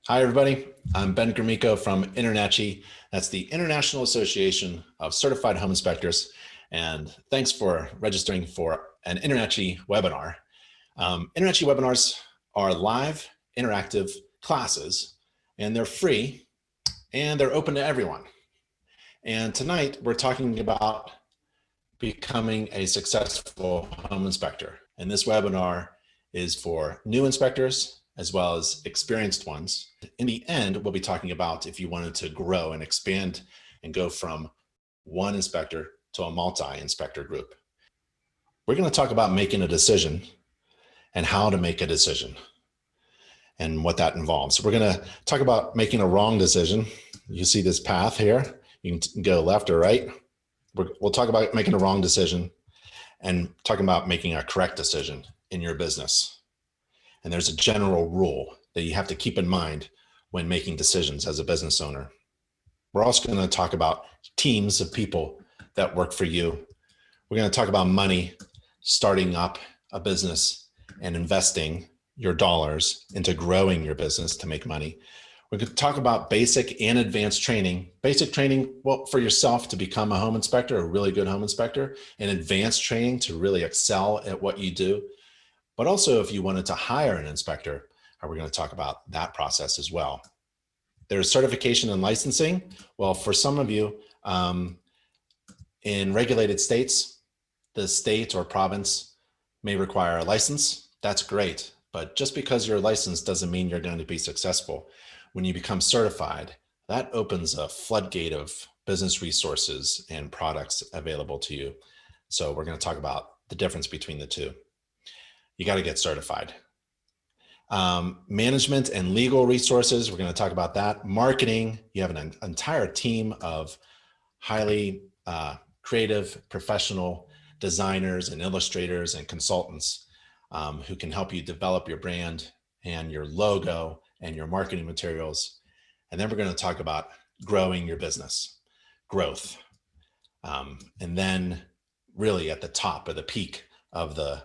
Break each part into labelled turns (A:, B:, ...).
A: Hi, everybody. I'm Ben Gromicko from InterNACHI. That's the International Association of Certified Home Inspectors. And thanks for registering for an InterNACHI webinar. InterNACHI webinars are live, interactive classes, and they're free, and they're open to everyone. And tonight, we're talking about becoming a successful home inspector. And this webinar is for new inspectors, as well as experienced ones. In the end, we'll be talking about if you wanted to grow and expand and go from one inspector to a multi-inspector group. We're going to talk about making a decision and how to make a decision and what that involves. We're going to talk about making a wrong decision. You see this path here. You can go left or right. We'll talk about making a wrong decision and talking about making a correct decision in your business. And there's a general rule that you have to keep in mind when making decisions as a business owner. We're also going to talk about teams of people that work for you. We're going to talk about money, starting up a business and investing your dollars into growing your business to make money. We're going to talk about basic and advanced training. Basic training, well, for yourself to become a home inspector, a really good home inspector, and advanced training to really excel at what you do. But also if you wanted to hire an inspector, we're going to talk about that process as well. There's certification and licensing. Well, for some of you in regulated states, the state or province may require a license. That's great. But just because you're licensed doesn't mean you're going to be successful. When you become certified, that opens a floodgate of business resources and products available to you. So we're going to talk about the difference between the two. You got to get certified. Management and legal resources, we're going to talk about that. Marketing, you have an entire team of highly creative, professional designers and illustrators and consultants who can help you develop your brand and your logo and your marketing materials. And then we're going to talk about growing your business, growth. And then really at the top of the peak of the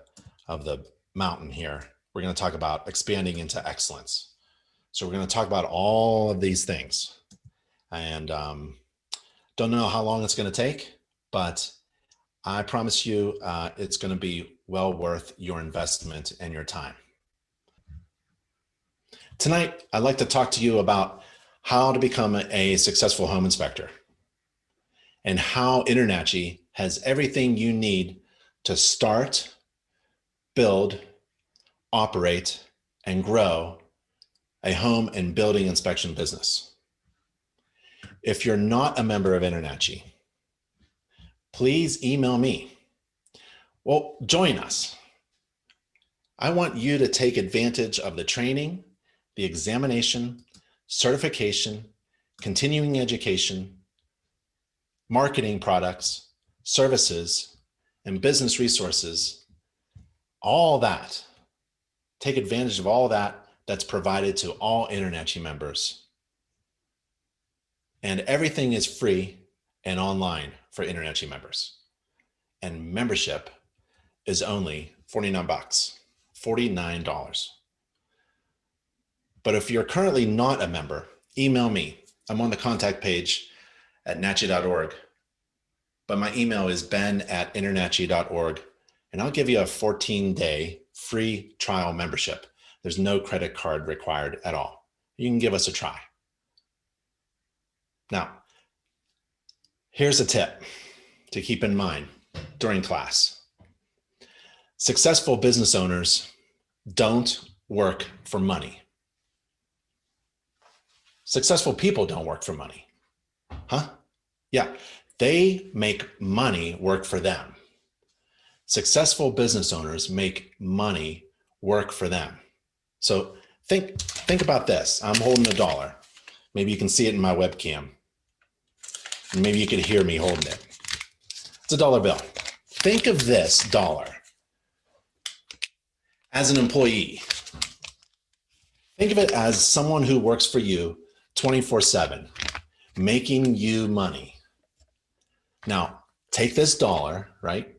A: mountain here, we're going to talk about expanding into excellence. So we're going to talk about all of these things, and don't know how long it's going to take, but I promise you it's going to be well worth your investment and your time. Tonight, I'd like to talk to you about how to become a successful home inspector and how InterNACHI has everything you need to start, build, operate, and grow a home and building inspection business. If you're not a member of InterNACHI, please email me. Well, join us. I want you to take advantage of the training, the examination, certification, continuing education, marketing products, services, and business resources, all that. Take advantage of all that that's provided to all InterNACHI members. And everything is free and online for InterNACHI members. And membership is only $49. But if you're currently not a member, email me. I'm on the contact page at nachi.org. But my email is ben@internachi.org. And I'll give you a 14-day free trial membership. There's no credit card required at all. You can give us a try. Now, here's a tip to keep in mind during class. Successful business owners don't work for money. Successful people don't work for money. Huh? Yeah, they make money work for them. Successful business owners make money work for them. So think about this. I'm holding $1. Maybe you can see it in my webcam. And maybe you could hear me holding it. It's a dollar bill. Think of this dollar as an employee. Think of it as someone who works for you 24/7, making you money. Now, take this dollar, right?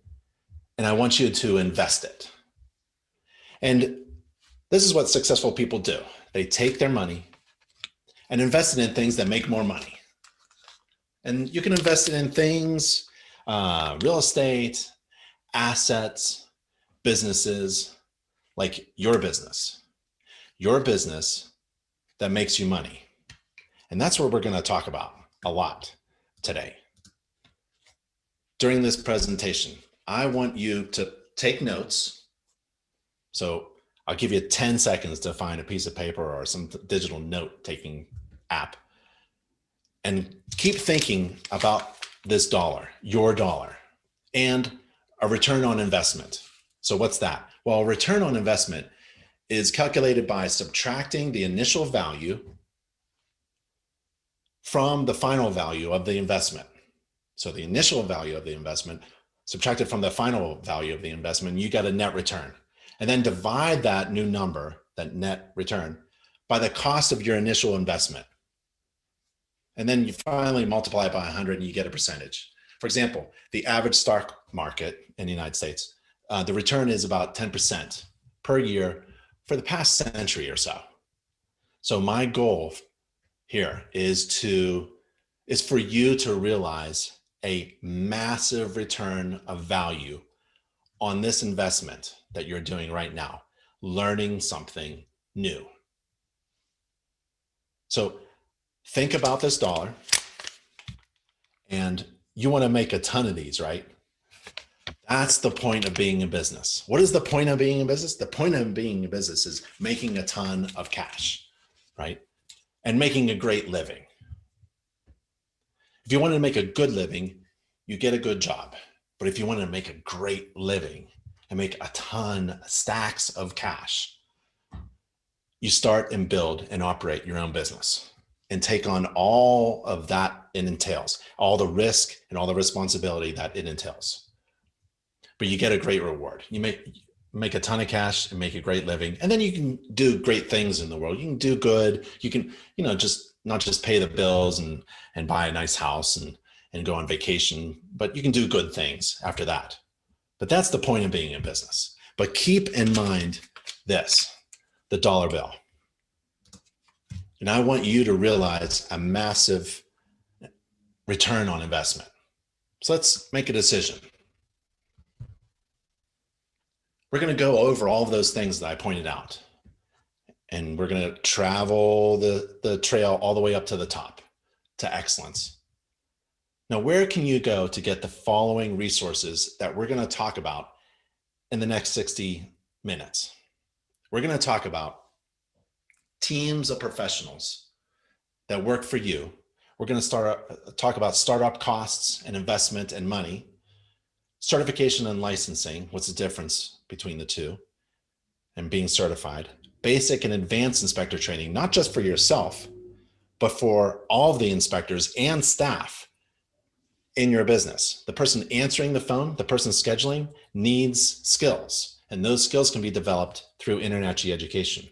A: And I want you to invest it. And this is what successful people do. They take their money and invest it in things that make more money. And you can invest it in things, real estate, assets, businesses, like your business that makes you money. And that's what we're going to talk about a lot today. During this presentation, I want you to take notes. So I'll give you 10 seconds to find a piece of paper or some digital note-taking app. And keep thinking about this dollar, your dollar, and a return on investment. So what's that? Well, return on investment is calculated by subtracting the initial value from the final value of the investment. So the initial value of the investment subtracted from the final value of the investment, you get a net return. And then divide that new number, that net return, by the cost of your initial investment. And then you finally multiply it by 100 and you get a percentage. For example, the average stock market in the United States, the return is about 10% per year for the past century or so. So my goal here is for you to realize a massive return of value on this investment that you're doing right now, learning something new. So think about this dollar, and you want to make a ton of these, right? That's the point of being in business. What is the point of being in business? The point of being in business is making a ton of cash, right? And making a great living. If you want to make a good living, you get a good job. But if you want to make a great living and make a ton, stacks of cash, you start and build and operate your own business and take on all of that it entails, all the risk and all the responsibility that it entails. But you get a great reward. You make a ton of cash and make a great living. And then you can do great things in the world. You can do good. You can, just not just pay the bills and buy a nice house and go on vacation, but you can do good things after that. But that's the point of being in business. But keep in mind this, the dollar bill. And I want you to realize a massive return on investment. So let's make a decision. We're going to go over all of those things that I pointed out. And we're going to travel the trail all the way up to the top, to excellence. Now, where can you go to get the following resources that we're going to talk about in the next 60 minutes? We're going to talk about teams of professionals that work for you. We're going to talk about startup costs and investment and money, certification and licensing, what's the difference between the two, and being certified, basic and advanced inspector training, not just for yourself, but for all of the inspectors and staff in your business. The person answering the phone, the person scheduling, needs skills, and those skills can be developed through InterNACHI education.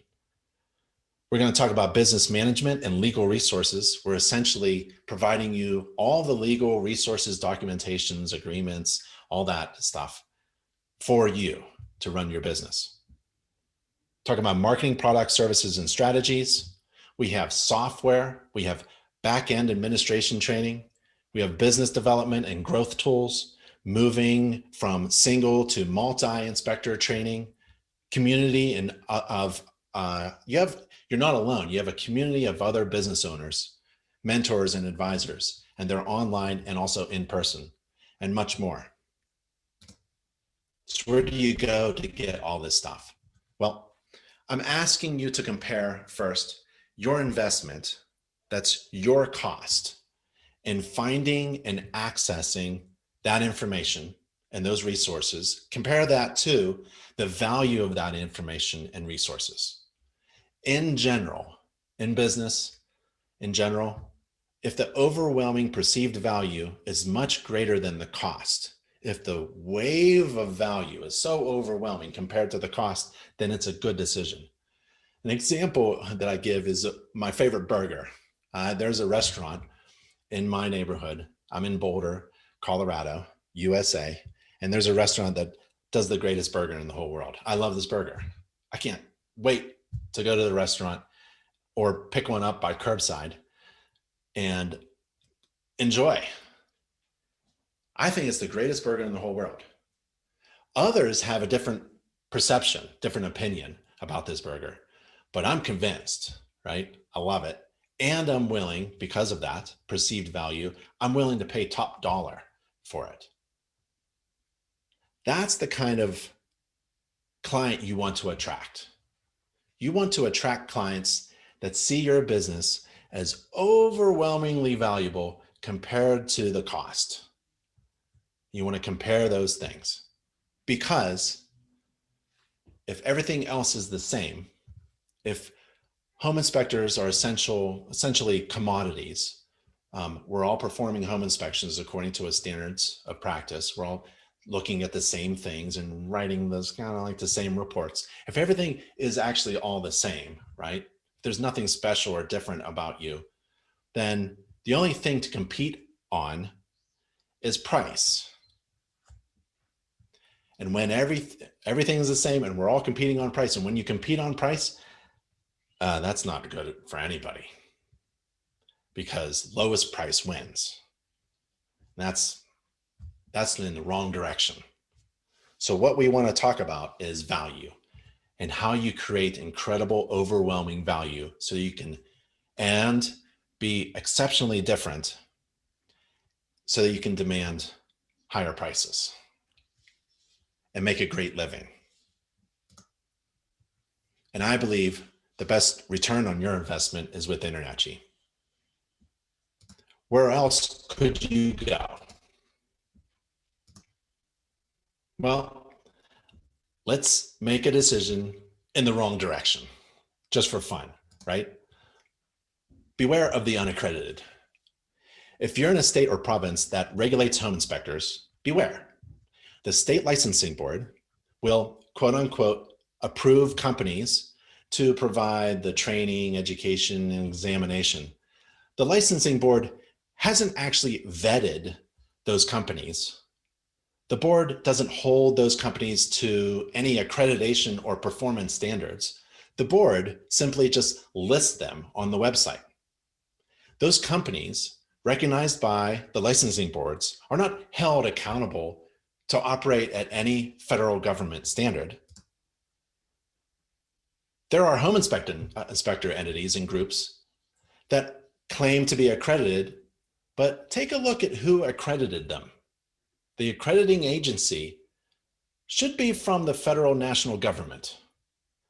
A: We're going to talk about business management and legal resources. We're essentially providing you all the legal resources, documentations, agreements, all that stuff for you to run your business. Talking about marketing, products, services, and strategies. We have software. We have back-end administration training. We have business development and growth tools, moving from single to multi-inspector training, community and you're not alone. You have a community of other business owners, mentors, and advisors, and they're online and also in person, and much more. So where do you go to get all this stuff? Well, I'm asking you to compare first your investment, that's your cost, in finding and accessing that information and those resources. Compare that to the value of that information and resources. In general, in business, in general, if the overwhelming perceived value is much greater than the cost, if the wave of value is so overwhelming compared to the cost, then it's a good decision. An example that I give is my favorite burger. There's a restaurant in my neighborhood. I'm in Boulder, Colorado, USA, and there's a restaurant that does the greatest burger in the whole world. I love this burger. I can't wait to go to the restaurant or pick one up by curbside and enjoy. I think it's the greatest burger in the whole world. Others have a different perception, different opinion about this burger, but I'm convinced, right? I love it. And I'm willing, because of that perceived value, I'm willing to pay top dollar for it. That's the kind of client you want to attract. You want to attract clients that see your business as overwhelmingly valuable compared to the cost. You want to compare those things, because if everything else is the same, if home inspectors are essentially commodities, we're all performing home inspections according to a standards of practice. We're all looking at the same things and writing those kind of like the same reports. If everything is actually all the same, right? There's nothing special or different about you, then the only thing to compete on is price. And when everything is the same and we're all competing on price, and when you compete on price, that's not good for anybody, because lowest price wins. That's in the wrong direction. So what we want to talk about is value and how you create incredible, overwhelming value so you can and be exceptionally different so that you can demand higher prices and make a great living. And I believe the best return on your investment is with InterNACHI. Where else could you go? Well, let's make a decision in the wrong direction, just for fun, right? Beware of the unaccredited. If you're in a state or province that regulates home inspectors, beware. The state licensing board will, quote unquote, approve companies to provide the training, education, and examination. The licensing board hasn't actually vetted those companies. The board doesn't hold those companies to any accreditation or performance standards. The board simply just lists them on the website. Those companies, recognized by the licensing boards, are not held accountable to operate at any federal government standard. There are home inspector entities and groups that claim to be accredited, but take a look at who accredited them. The accrediting agency should be from the federal national government.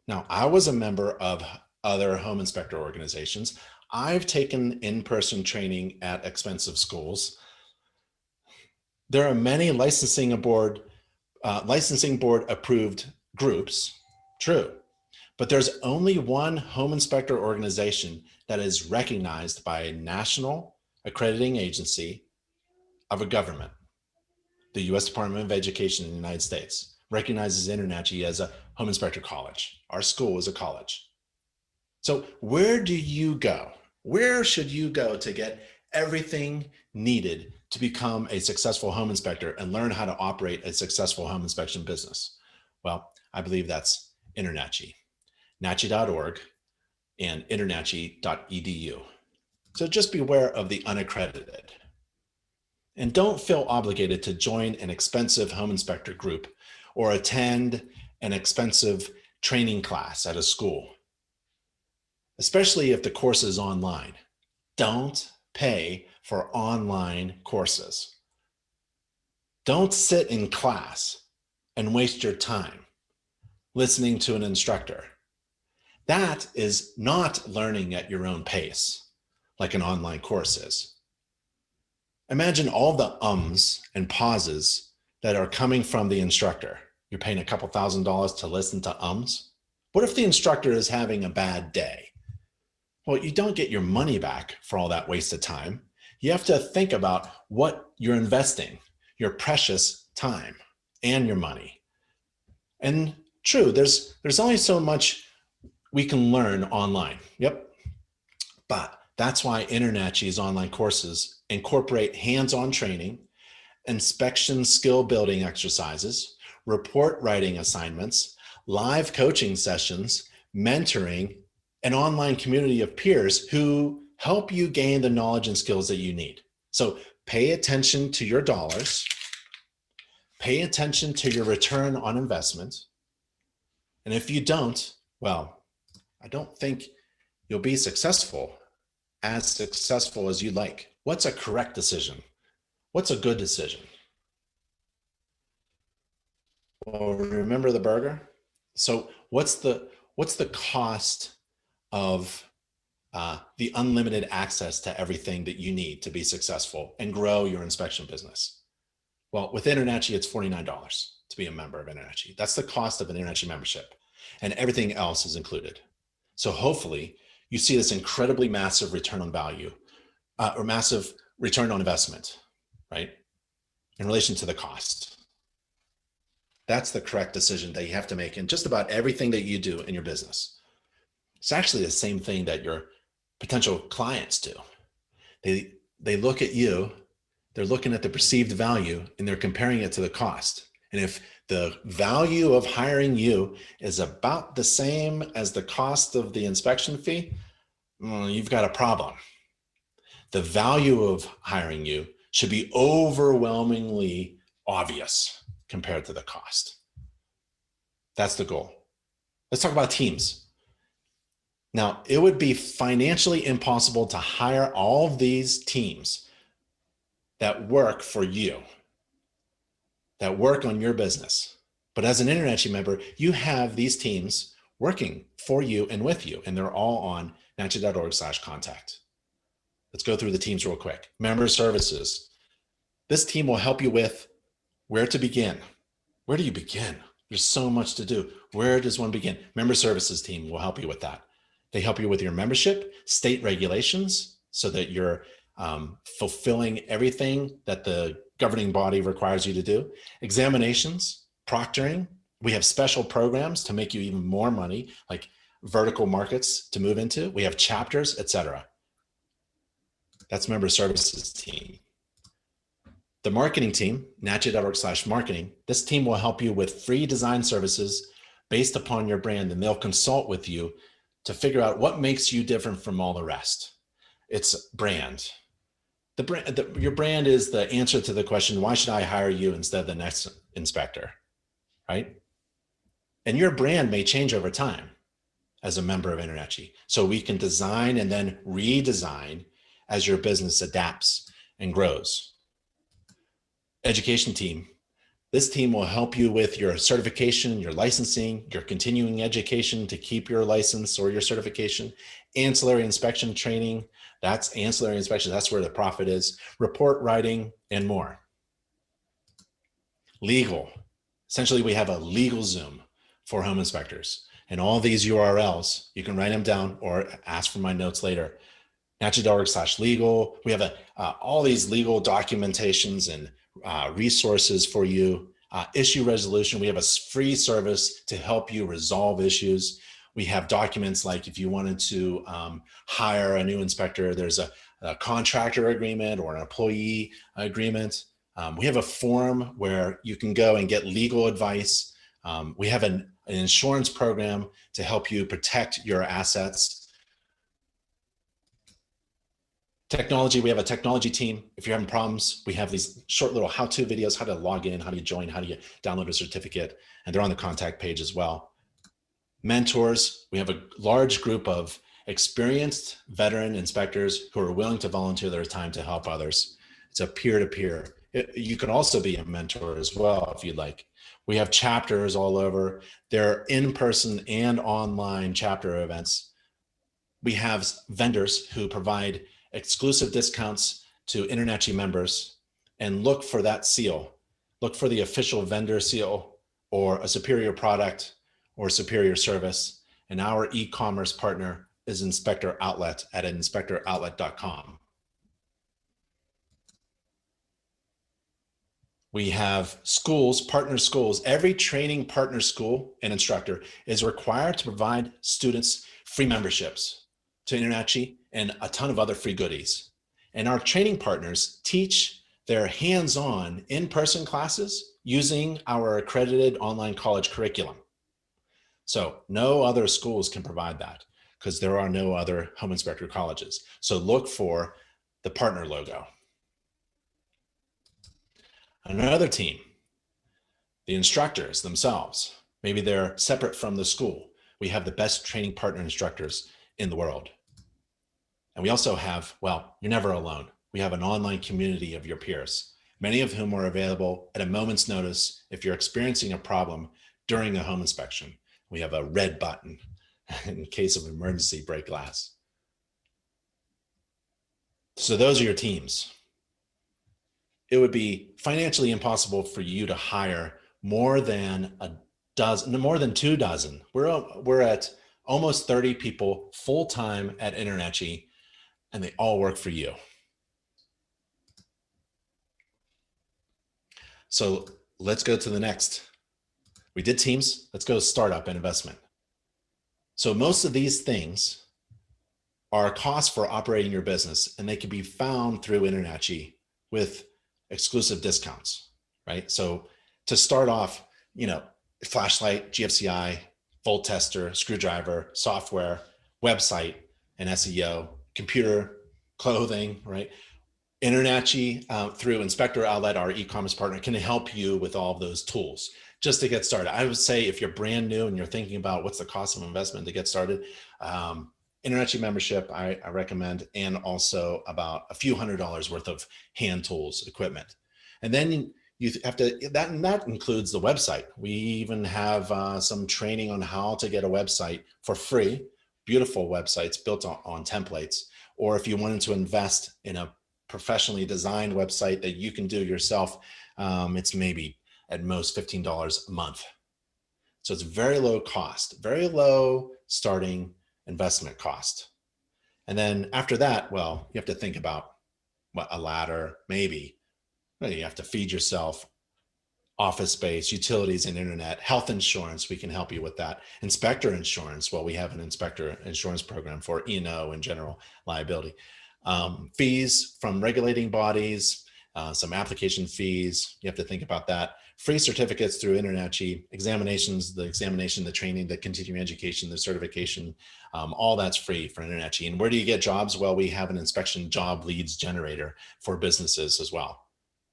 A: Now, I was a member of other home inspector organizations. I've taken in-person training at expensive schools. There are many licensing board approved groups, true, but there's only one home inspector organization that is recognized by a national accrediting agency of a government. The U.S. Department of Education in the United States recognizes InterNACHI as a home inspector college. Our school is a college. So where do you go? Where should you go to get everything needed to become a successful home inspector and learn how to operate a successful home inspection business? Well, I believe that's InterNACHI, nachi.org and internachi.edu. So just beware of the unaccredited. And don't feel obligated to join an expensive home inspector group or attend an expensive training class at a school, especially if the course is online. Don't pay for online courses. Don't sit in class and waste your time listening to an instructor. That is not learning at your own pace, like an online course is. Imagine all the ums and pauses that are coming from the instructor. You're paying a couple $1,000s to listen to ums. What if the instructor is having a bad day? Well, you don't get your money back for all that wasted time. You have to think about what you're investing, your precious time and your money. And true, there's only so much we can learn online. Yep. But that's why InterNACHI's online courses incorporate hands-on training, inspection skill building exercises, report writing assignments, live coaching sessions, mentoring, an online community of peers who help you gain the knowledge and skills that you need. So pay attention to your dollars, pay attention to your return on investment. And if you don't, well, I don't think you'll be as successful as you'd like. What's a correct decision? What's a good decision? Well, remember the burger? So what's the cost of the unlimited access to everything that you need to be successful and grow your inspection business? Well, with InterNACHI, it's $49 to be a member of InterNACHI. That's the cost of an InterNACHI membership, and everything else is included. So hopefully you see this incredibly massive return on value or massive return on investment, right? In relation to the cost. That's the correct decision that you have to make in just about everything that you do in your business. It's actually the same thing that your potential clients do. They look at you, they're looking at the perceived value, and they're comparing it to the cost. And if the value of hiring you is about the same as the cost of the inspection fee, you've got a problem. The value of hiring you should be overwhelmingly obvious compared to the cost. That's the goal. Let's talk about teams. Now, it would be financially impossible to hire all of these teams that work for you, that work on your business. But as an InterNACHI member, you have these teams working for you and with you, and they're all on nachi.org/contact. Let's go through the teams real quick. Member services. This team will help you with where to begin. Where do you begin? There's so much to do. Where does one begin? Member services team will help you with that. They help you with your membership, state regulations, so that you're fulfilling everything that the governing body requires you to do. Examinations, proctoring. We have special programs to make you even more money, like vertical markets to move into. We have chapters, etc. That's member services team. The marketing team, nachi.org/marketing. This team will help you with free design services based upon your brand, and they'll consult with you to figure out what makes you different from all the rest. It's brand. Your brand is the answer to the question, why should I hire you instead of the next inspector, right? And your brand may change over time as a member of InterNACHI. So we can design and then redesign as your business adapts and grows. Education team. This team will help you with your certification, your licensing, your continuing education to keep your license or your certification, ancillary inspection training. That's ancillary inspection. That's where the profit is. Report writing and more. Legal. Essentially, we have a legal Zoom for home inspectors. And all these URLs, you can write them down or ask for my notes later. nachi.org/legal. We have all these legal documentations and resources for you. Issue resolution. We have a free service to help you resolve issues. We have documents like if you wanted to hire a new inspector, there's a contractor agreement or an employee agreement. We have a forum where you can go and get legal advice. We have an insurance program to help you protect your assets. Technology, we have a technology team. If you're having problems, we have these short little how-to videos, how to log in, how do you join, how do you download a certificate, and they're on the contact page as well. Mentors, we have a large group of experienced veteran inspectors who are willing to volunteer their time to help others. It's a peer-to-peer. You can also be a mentor as well if you'd like. We have chapters all over. There are in-person and online chapter events. We have vendors who provide exclusive discounts to InterNACHI members, and look for that seal. Look for the official vendor seal or a superior product or superior service. And our e-commerce partner is Inspector Outlet at inspectoroutlet.com. We have schools, partner schools. Every training partner school and instructor is required to provide students free memberships to InterNACHI and a ton of other free goodies. And our training partners teach their hands-on in-person classes using our accredited online college curriculum. So no other schools can provide that. because there are no other home inspector colleges. So look for the partner logo. Another team, the instructors themselves. Maybe they're separate from the school. We have the best training partner instructors in the world. And we also have, well, you're never alone. We have an online community of your peers, many of whom are available at a moment's notice if you're experiencing a problem during a home inspection. We have a red button in case of emergency, break glass. So those are your teams. It would be financially impossible for you to hire more than 2 dozen. We're at almost 30 people full-time at InterNACHI, and they all work for you. So let's go to the next. We did teams, let's go startup and investment. So most of these things are costs for operating your business, and they can be found through InterNACHI with exclusive discounts, right? So to start off, flashlight, GFCI, volt tester, screwdriver, software, website, and SEO, computer, clothing, right? InterNACHI through Inspector Outlet, our e-commerce partner, can help you with all of those tools just to get started. I would say if you're brand new and you're thinking about what's the cost of investment to get started, InterNACHI membership, I recommend, and also about a few $100s worth of hand tools, equipment. And then you have to, that includes the website. We even have some training on how to get a website for free, beautiful websites built on templates. Or if you wanted to invest in a professionally designed website that you can do yourself, it's maybe at most $15 a month. So it's very low cost, very low starting investment cost. And then after that, well, you have to think about what a ladder, maybe. Well, you have to feed yourself, office space, utilities and internet, health insurance, we can help you with that. Inspector insurance, well, we have an inspector insurance program for E&O and general liability. Fees from regulating bodies, some application fees, you have to think about that. Free certificates through InterNACHI, examinations, the examination, the training, the continuing education, the certification, all that's free for InterNACHI. And where do you get jobs? Well, we have an inspection job leads generator for businesses as well.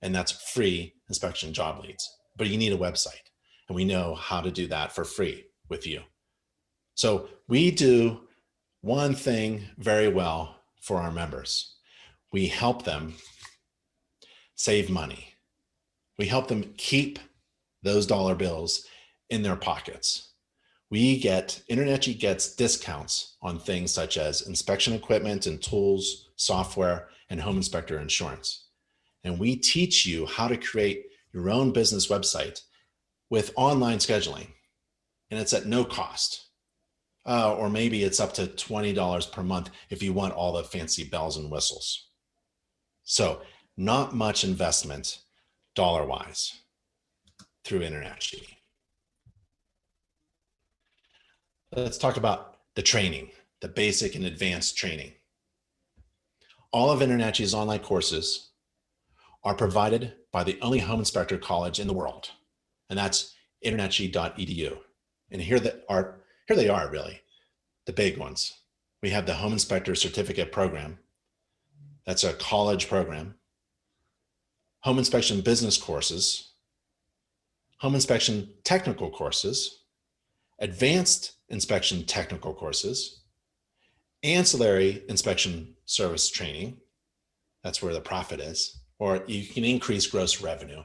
A: And that's free inspection job leads, but you need a website, and we know how to do that for free with you. So we do one thing very well for our members. We help them save money. We help them keep those dollar bills in their pockets. InterNACHI gets discounts on things such as inspection equipment and tools, software, and home inspector insurance. And we teach you how to create your own business website with online scheduling. And it's at no cost. Or maybe it's up to $20 per month if you want all the fancy bells and whistles. So not much investment dollar-wise through InterNACHI. Let's talk about the training, the basic and advanced training. All of InterNACHI's online courses are provided by the only home inspector college in the world, and that's internachi.edu. And here they are, really, the big ones. We have the Home Inspector Certificate Program. That's a college program. Home Inspection Business Courses, Home Inspection Technical Courses, Advanced Inspection Technical Courses, Ancillary Inspection Service Training. That's where the profit is. Or you can increase gross revenue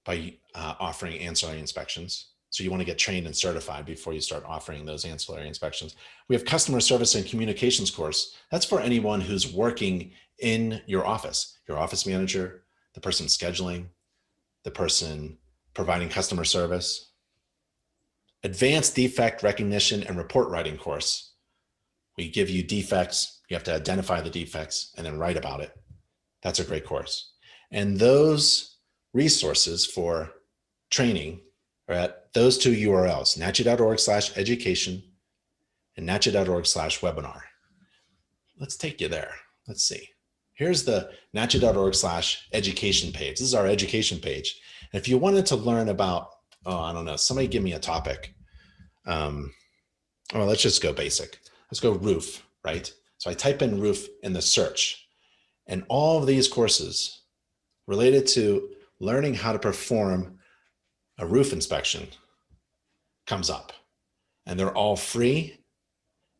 A: by offering ancillary inspections. So you want to get trained and certified before you start offering those ancillary inspections. We have customer service and communications course. That's for anyone who's working in your office manager, the person scheduling, the person providing customer service. Advanced defect recognition and report writing course. We give you defects. You have to identify the defects and then write about it. That's a great course. And those resources for training are at those two URLs, nachi.org/education and nachi.org/webinar. Let's take you there. Let's see. Here's the nachi.org/education page. This is our education page. And if you wanted to learn about, I don't know, somebody give me a topic. Well, let's just go basic. let's go roof, right? So I type in roof in the search, and all of these courses related to learning how to perform a roof inspection comes up, and they're all free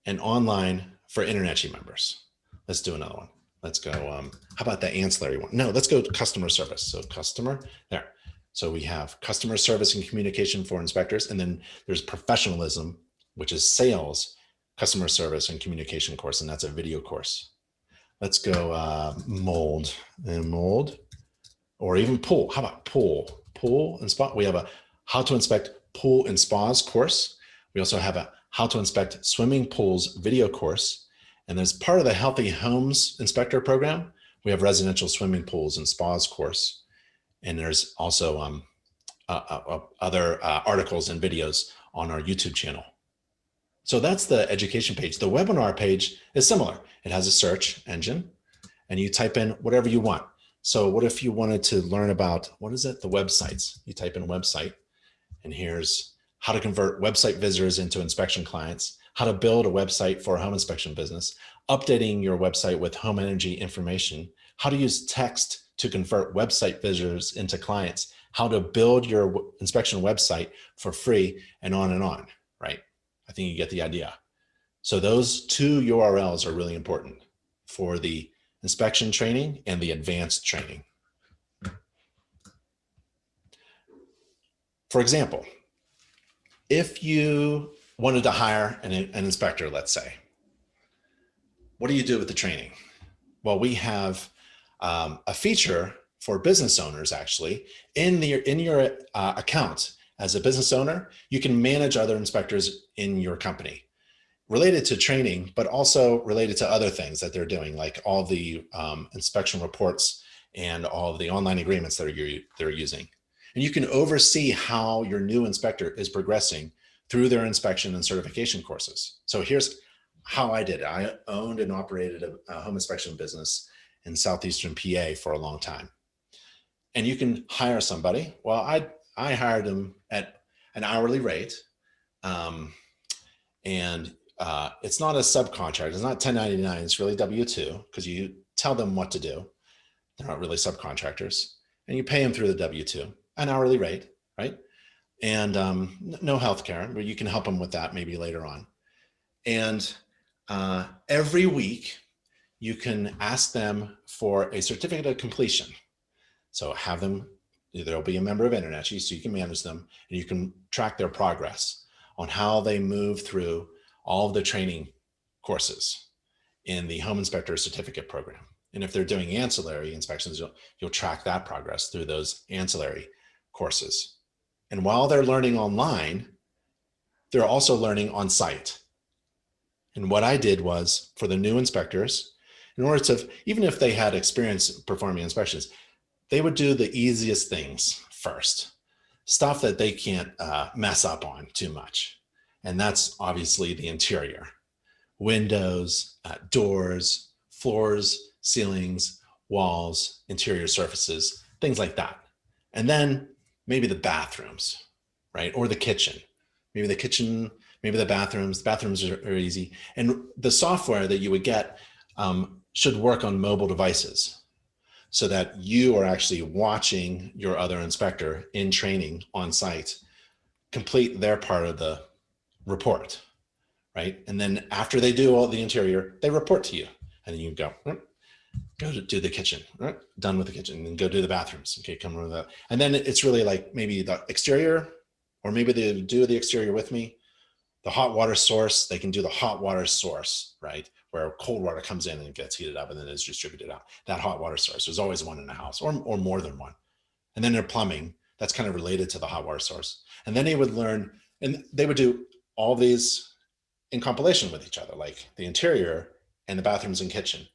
A: and online for InterNACHI members. Let's do another one. Let's go, how about the ancillary one? No, let's go to customer service. So customer, there. So we have customer service and communication for inspectors, and then there's professionalism, which is sales, customer service and communication course, and that's a video course. Let's go mold, or even pool. How about pool and spa? We have a how to inspect pool and spas course. We also have a how to inspect swimming pools video course. And there's part of the Healthy Homes Inspector program. We have residential swimming pools and spas course. And there's also other articles and videos on our YouTube channel. So that's the education page. The webinar page is similar. It has a search engine, and you type in whatever you want. So what if you wanted to learn about, what is it? The websites. You type in website, and here's how to convert website visitors into inspection clients, how to build a website for a home inspection business, updating your website with home energy information, how to use text to convert website visitors into clients, how to build your inspection website for free, and on, right? I think you get the idea. So those two URLs are really important for the inspection training and the advanced training. For example, if you wanted to hire an inspector, let's say, what do you do with the training? Well, we have a feature for business owners, actually. In your account as a business owner, you can manage other inspectors in your company related to training, but also related to other things that they're doing, like all the inspection reports and all of the online agreements that they're using. And you can oversee how your new inspector is progressing through their inspection and certification courses. So here's how I did it. I owned and operated a home inspection business in Southeastern PA for a long time. And you can hire somebody. Well, I hired them at an hourly rate. And it's not a subcontract. It's not 1099. It's really W-2, because you tell them what to do. They're not really subcontractors. And you pay them through the W-2, an hourly rate, right? And no healthcare, but you can help them with that maybe later on. And every week, you can ask them for a certificate of completion. So have them, they'll be a member of InterNACHI, so you can manage them, and you can track their progress on how they move through all of the training courses in the Home Inspector Certificate Program. And if they're doing ancillary inspections, you'll track that progress through those ancillary courses. And while they're learning online, they're also learning on site. And what I did was, for the new inspectors, in order to, even if they had experience performing inspections, they would do the easiest things first, stuff that they can't mess up on too much. And that's obviously the interior: windows, doors, floors, ceilings, walls, interior surfaces, things like that. And then maybe the bathrooms, right? Or the kitchen. Maybe the kitchen, maybe the bathrooms. The bathrooms are easy. And the software that you would get should work on mobile devices, so that you are actually watching your other inspector in training on site complete their part of the report, right? And then after they do all the interior, they report to you, and then you go to do the kitchen, right? Done with the kitchen, and then go do the bathrooms. Okay, come with that. And then it's really like maybe the exterior, or maybe they do the exterior with me. The hot water source, they can do the hot water source, right? Where cold water comes in and gets heated up and then is distributed out. That hot water source, there's always one in the house, or more than one. And then their plumbing, that's kind of related to the hot water source. And then they would learn, and they would do all these in compilation with each other, like the interior and the bathrooms and kitchen,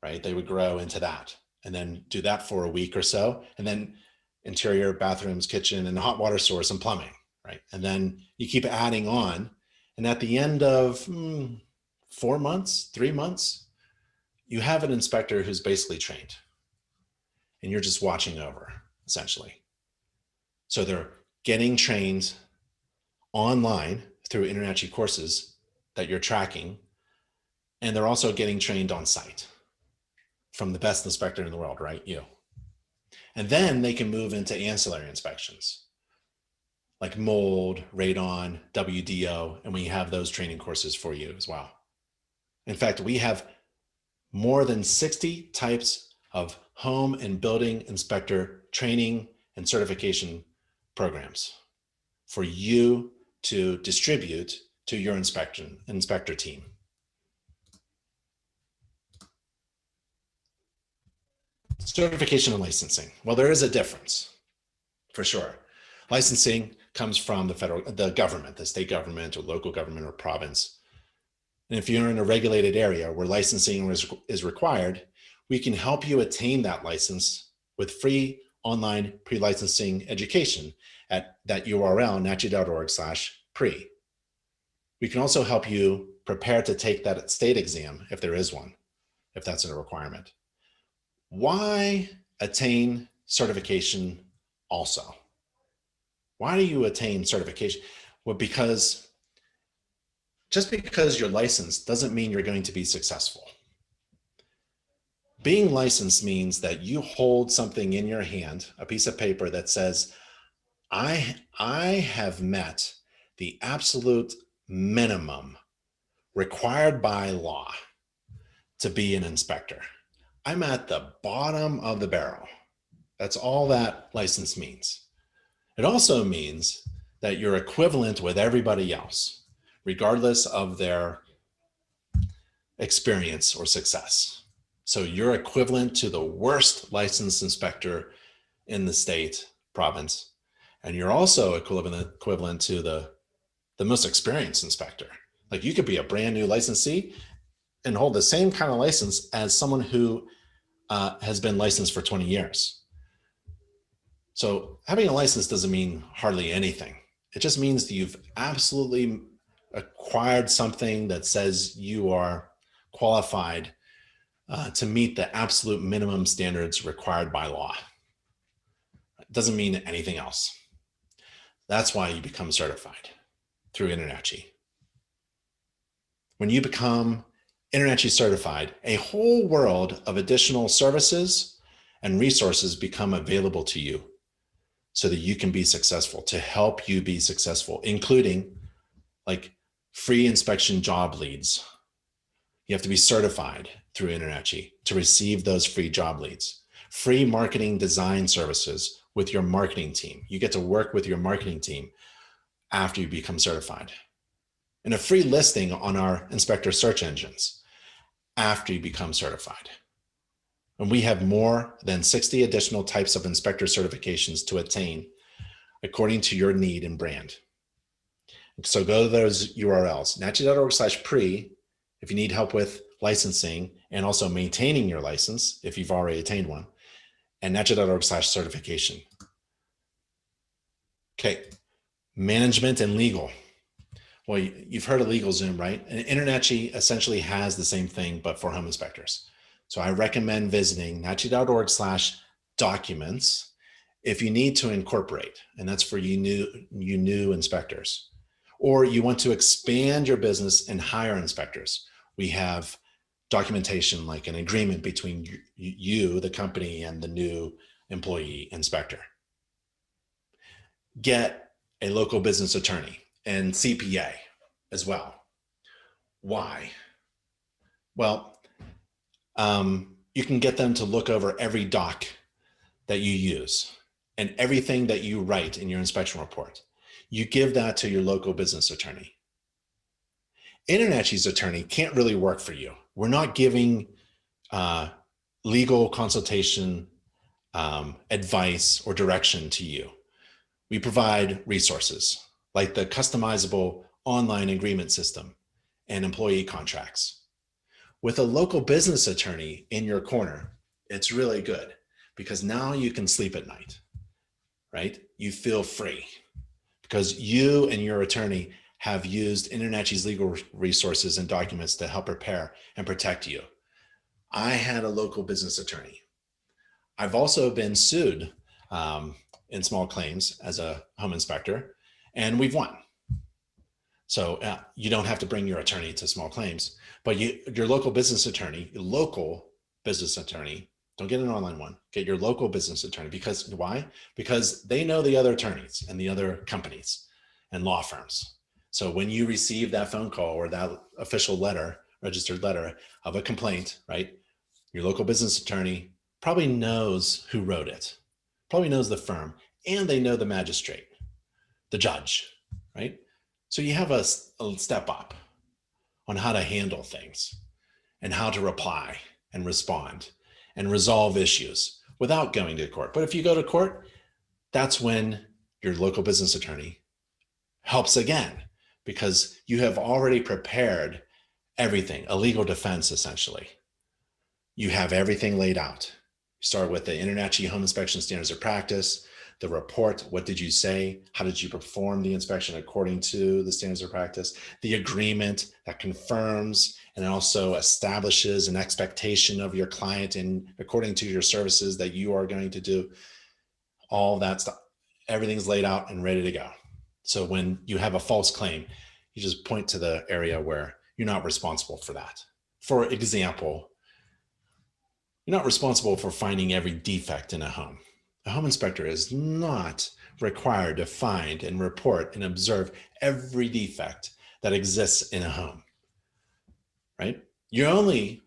A: right? They would grow into that, and then do that for a week or so. And then interior, bathrooms, kitchen, and the hot water source and plumbing, right? And then you keep adding on. And at the end of 4 months, 3 months, you have an inspector who's basically trained, and you're just watching over, essentially. So they're getting trained online through InterNACHI courses that you're tracking And they're also getting trained on site from the best inspector in the world, right? You. And then they can move into ancillary inspections like mold, radon, WDO, and we have those training courses for you as well. In fact, we have more than 60 types of home and building inspector training and certification programs for you to distribute to your inspector team. Certification and licensing. Well, there is a difference for sure. Licensing comes from the government, the state government or local government or province. And if you're in a regulated area where licensing is required, we can help you attain that license with free online pre-licensing education at that URL, nachi.org/pre. We can also help you prepare to take that state exam if there is one, if that's a requirement. Why attain certification also? Why do you attain certification? Well, just because you're licensed doesn't mean you're going to be successful. Being licensed means that you hold something in your hand, a piece of paper that says, I have met the absolute minimum required by law to be an inspector. I'm at the bottom of the barrel. That's all that license means. It also means that you're equivalent with everybody else, regardless of their experience or success. So you're equivalent to the worst licensed inspector in the state, province, and you're also equivalent to the most experienced inspector. Like you could be a brand new licensee and hold the same kind of license as someone who has been licensed for 20 years. So having a license doesn't mean hardly anything. It just means that you've absolutely acquired something that says you are qualified to meet the absolute minimum standards required by law. It doesn't mean anything else. That's why you become certified through InterNACHI. When you become InterNACHI certified, a whole world of additional services and resources become available to you so that you can be successful, to help you be successful, including like free inspection job leads. You have to be certified through InterNACHI to receive those free job leads. Free marketing design services with your marketing team. You get to work with your marketing team after you become certified. And a free listing on our inspector search engines after you become certified. And we have more than 60 additional types of inspector certifications to attain according to your need and brand. So go to those URLs, nachi.org/pre if you need help with licensing and also maintaining your license if you've already attained one, and nachi.org/certification. Okay, management and legal. Well, you've heard of LegalZoom, right? And InterNACHI essentially has the same thing, but for home inspectors. So I recommend visiting nachi.org/documents if you need to incorporate, and that's for you new inspectors, or you want to expand your business and hire inspectors. We have documentation like an agreement between you, the company, and the new employee inspector. Get a local business attorney and CPA as well. Why? Well, you can get them to look over every doc that you use and everything that you write in your inspection report. You give that to your local business attorney. InterNACHI's attorney can't really work for you. We're not giving legal consultation, advice, or direction to you. We provide resources like the customizable online agreement system and employee contracts. With a local business attorney in your corner, it's really good because now you can sleep at night, right? You feel free because you and your attorney have used InterNACHI's legal resources and documents to help prepare and protect you. I had a local business attorney. I've also been sued in small claims as a home inspector, and we've won. So you don't have to bring your attorney to small claims, but your local business attorney, don't get an online one, get your local business attorney. Because why? Because they know the other attorneys and the other companies and law firms. So when you receive that phone call or that official letter, registered letter of a complaint, right? Your local business attorney probably knows who wrote it, probably knows the firm, and they know the magistrate, the judge, right? So you have a step up on how to handle things and how to reply and respond and resolve issues without going to court. But if you go to court, that's when your local business attorney helps again, because you have already prepared everything, a legal defense essentially. You have everything laid out. You start with the InterNACHI Home Inspection Standards of Practice, the report, what did you say? How did you perform the inspection according to the standards of practice? The agreement that confirms and also establishes an expectation of your client and according to your services that you are going to do. All that stuff, everything's laid out and ready to go. So when you have a false claim, you just point to the area where you're not responsible for that. For example, you're not responsible for finding every defect in a home. A home inspector is not required to find and report and observe every defect that exists in a home, right? You're only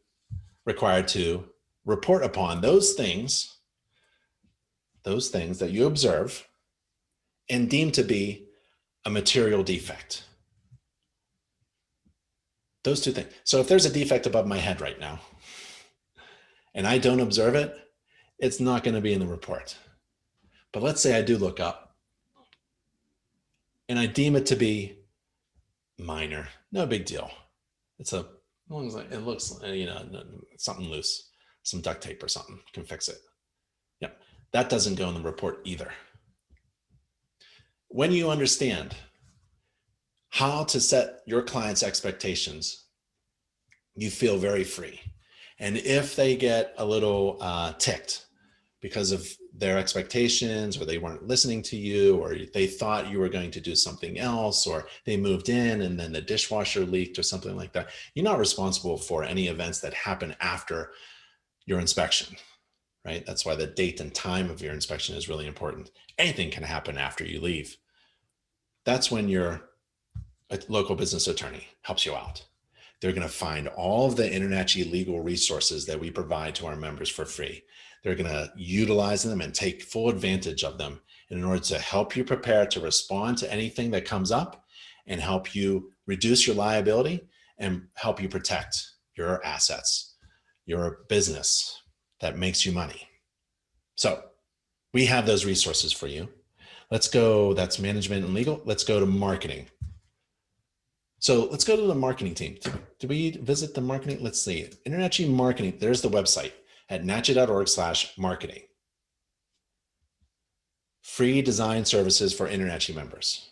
A: required to report upon those things that you observe and deem to be a material defect. Those two things. So if there's a defect above my head right now and I don't observe it, it's not going to be in the report. But let's say I do look up and I deem it to be minor, no big deal. It's as long as it looks, something loose, some duct tape or something can fix it. Yep, that doesn't go in the report either. When you understand how to set your client's expectations, you feel very free. And if they get a little ticked because of their expectations, or they weren't listening to you, or they thought you were going to do something else, or they moved in and then the dishwasher leaked or something like that, you're not responsible for any events that happen after your inspection, right? That's why the date and time of your inspection is really important. Anything can happen after you leave. That's when your local business attorney helps you out. They're going to find all of the InterNACHI legal resources that we provide to our members for free. They're going to utilize them and take full advantage of them in order to help you prepare to respond to anything that comes up and help you reduce your liability and help you protect your assets, your business that makes you money. So we have those resources for you. Let's go, that's management and legal. Let's go to marketing. So let's go to the marketing team. Did we visit the marketing? Let's see. InterNACHI marketing. There's the website at nachi.org/marketing. Free design services for InterNACHI members.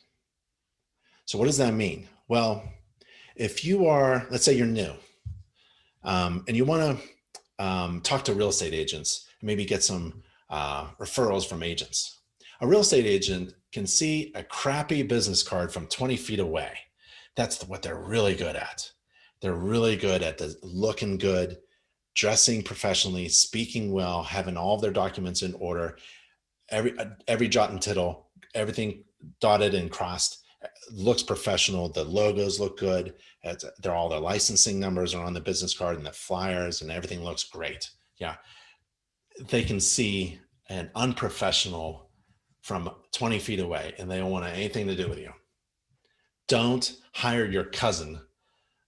A: So what does that mean? Well, if you are, let's say you're new and you want to talk to real estate agents and maybe get some referrals from agents. A real estate agent can see a crappy business card from 20 feet away. That's what they're really good at. They're really good at looking good, dressing professionally, speaking well, having all of their documents in order, every jot and tittle, everything dotted and crossed, looks professional. The logos look good. All their licensing numbers are on the business card and the flyers, and everything looks great. Yeah, they can see an unprofessional from 20 feet away and they don't want anything to do with you. Don't hire your cousin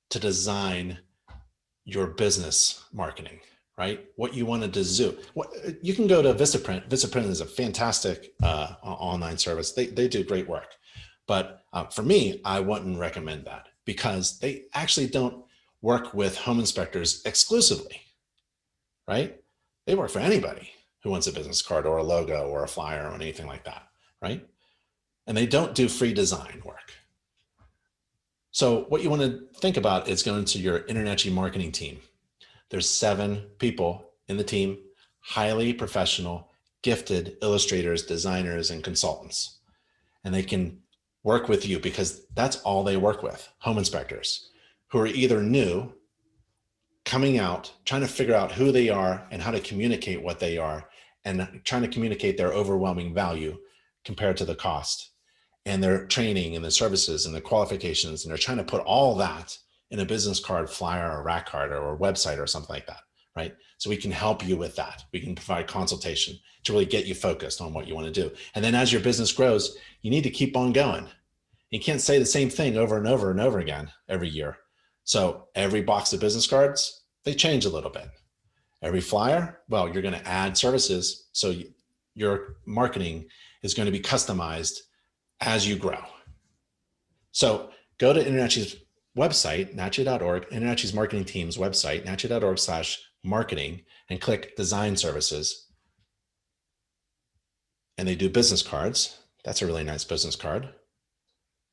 A: to design your business marketing, right? What you want to do. You can go to Vistaprint. Vistaprint is a fantastic online service. They do great work. But for me, I wouldn't recommend that because they actually don't work with home inspectors exclusively, right? They work for anybody who wants a business card or a logo or a flyer or anything like that, right? And they don't do free design work. So what you want to think about is going to your InterNACHI marketing team. There's 7 people in the team, highly professional, gifted illustrators, designers, and consultants. And they can work with you because that's all they work with, home inspectors who are either new, coming out, trying to figure out who they are and how to communicate what they are, and trying to communicate their overwhelming value compared to the cost, and their training and the services and the qualifications. And they're trying to put all that in a business card, flyer, or rack card, or a website or something like that, right? So we can help you with that. We can provide consultation to really get you focused on what you want to do. And then as your business grows, you need to keep on going. You can't say the same thing over and over and over again every year. So every box of business cards, they change a little bit. Every flyer, well, you're going to add services. So your marketing is going to be customized as you grow. So go to InterNACHI's website, nachi.org, InterNACHI's marketing team's website, nachi.org/marketing, and click design services. And they do business cards. That's a really nice business card.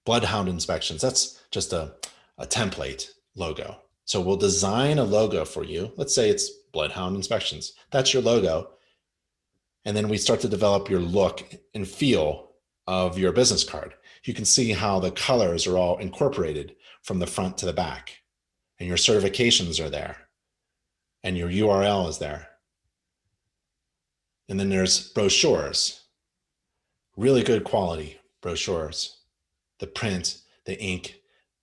A: Bloodhound inspections. That's just a template logo. So we'll design a logo for you. Let's say it's Bloodhound Inspections. That's your logo. And then we start to develop your look and feel of your business card. You can see how the colors are all incorporated from the front to the back, and your certifications are there, and your URL is there. And then there's brochures, really good quality brochures. The print, the ink,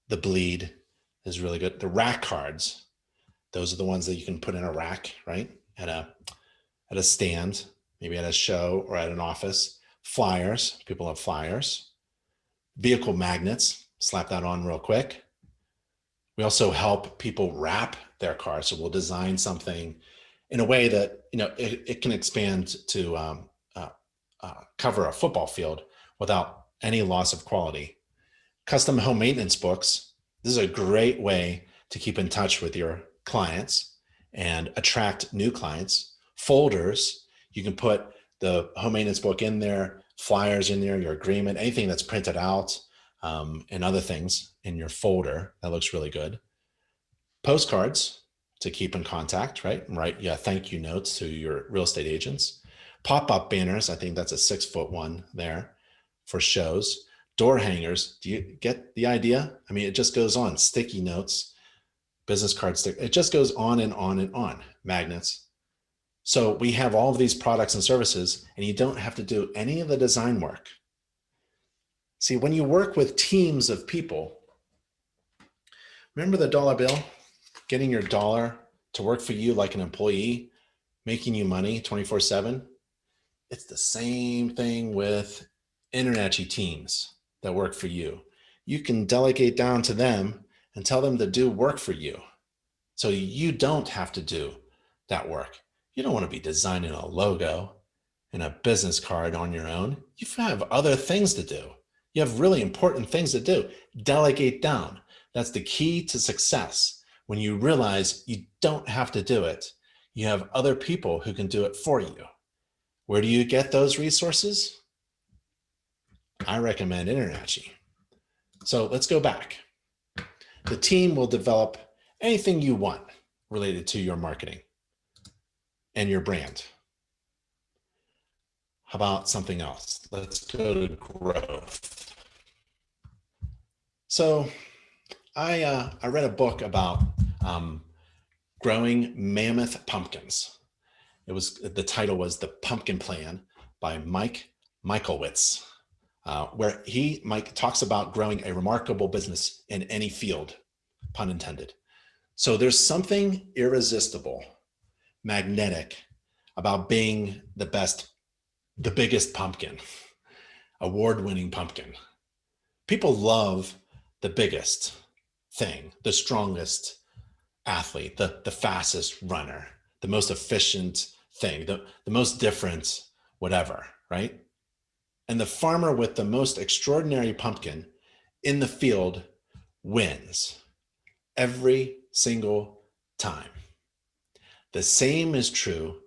A: the bleed is really good. The rack cards, those are the ones that you can put in a rack, right? At a stand, maybe at a show or at an office. Flyers, people have flyers. Vehicle magnets, slap that on real quick. We also help people wrap their cars. So we'll design something in a way that, it can expand to cover a football field without any loss of quality. Custom home maintenance books. This is a great way to keep in touch with your clients and attract new clients. Folders, you can put the home maintenance book in there, flyers in there, your agreement, anything that's printed out, and other things in your folder. That looks really good. Postcards to keep in contact, right? Yeah, thank you notes to your real estate agents. Pop-up banners, I think that's a 6-foot one there for shows. Door hangers, do you get the idea? I mean, it just goes on. Sticky notes, business cards, it just goes on and on and on. Magnets. So we have all of these products and services, and you don't have to do any of the design work. See, when you work with teams of people, remember the dollar bill? Getting your dollar to work for you like an employee, making you money 24/7. It's the same thing with InterNACHI teams that work for you. You can delegate down to them and tell them to do work for you. So you don't have to do that work. You don't want to be designing a logo and a business card on your own. You have other things to do. You have really important things to do. Delegate down. That's the key to success. When you realize you don't have to do it, you have other people who can do it for you. Where do you get those resources? I recommend InterNACHI. So let's go back. The team will develop anything you want related to your marketing and your brand. How about something else? Let's go to growth. So I read a book about growing mammoth pumpkins. The title was The Pumpkin Plan by Mike Michalowicz, where Mike talks about growing a remarkable business in any field, pun intended. So there's something irresistible, magnetic about being the biggest pumpkin, award-winning pumpkin. People love the biggest thing, the strongest athlete, the fastest runner, the most efficient thing, the most different, whatever, right? And the farmer with the most extraordinary pumpkin in the field wins every single time. The same is true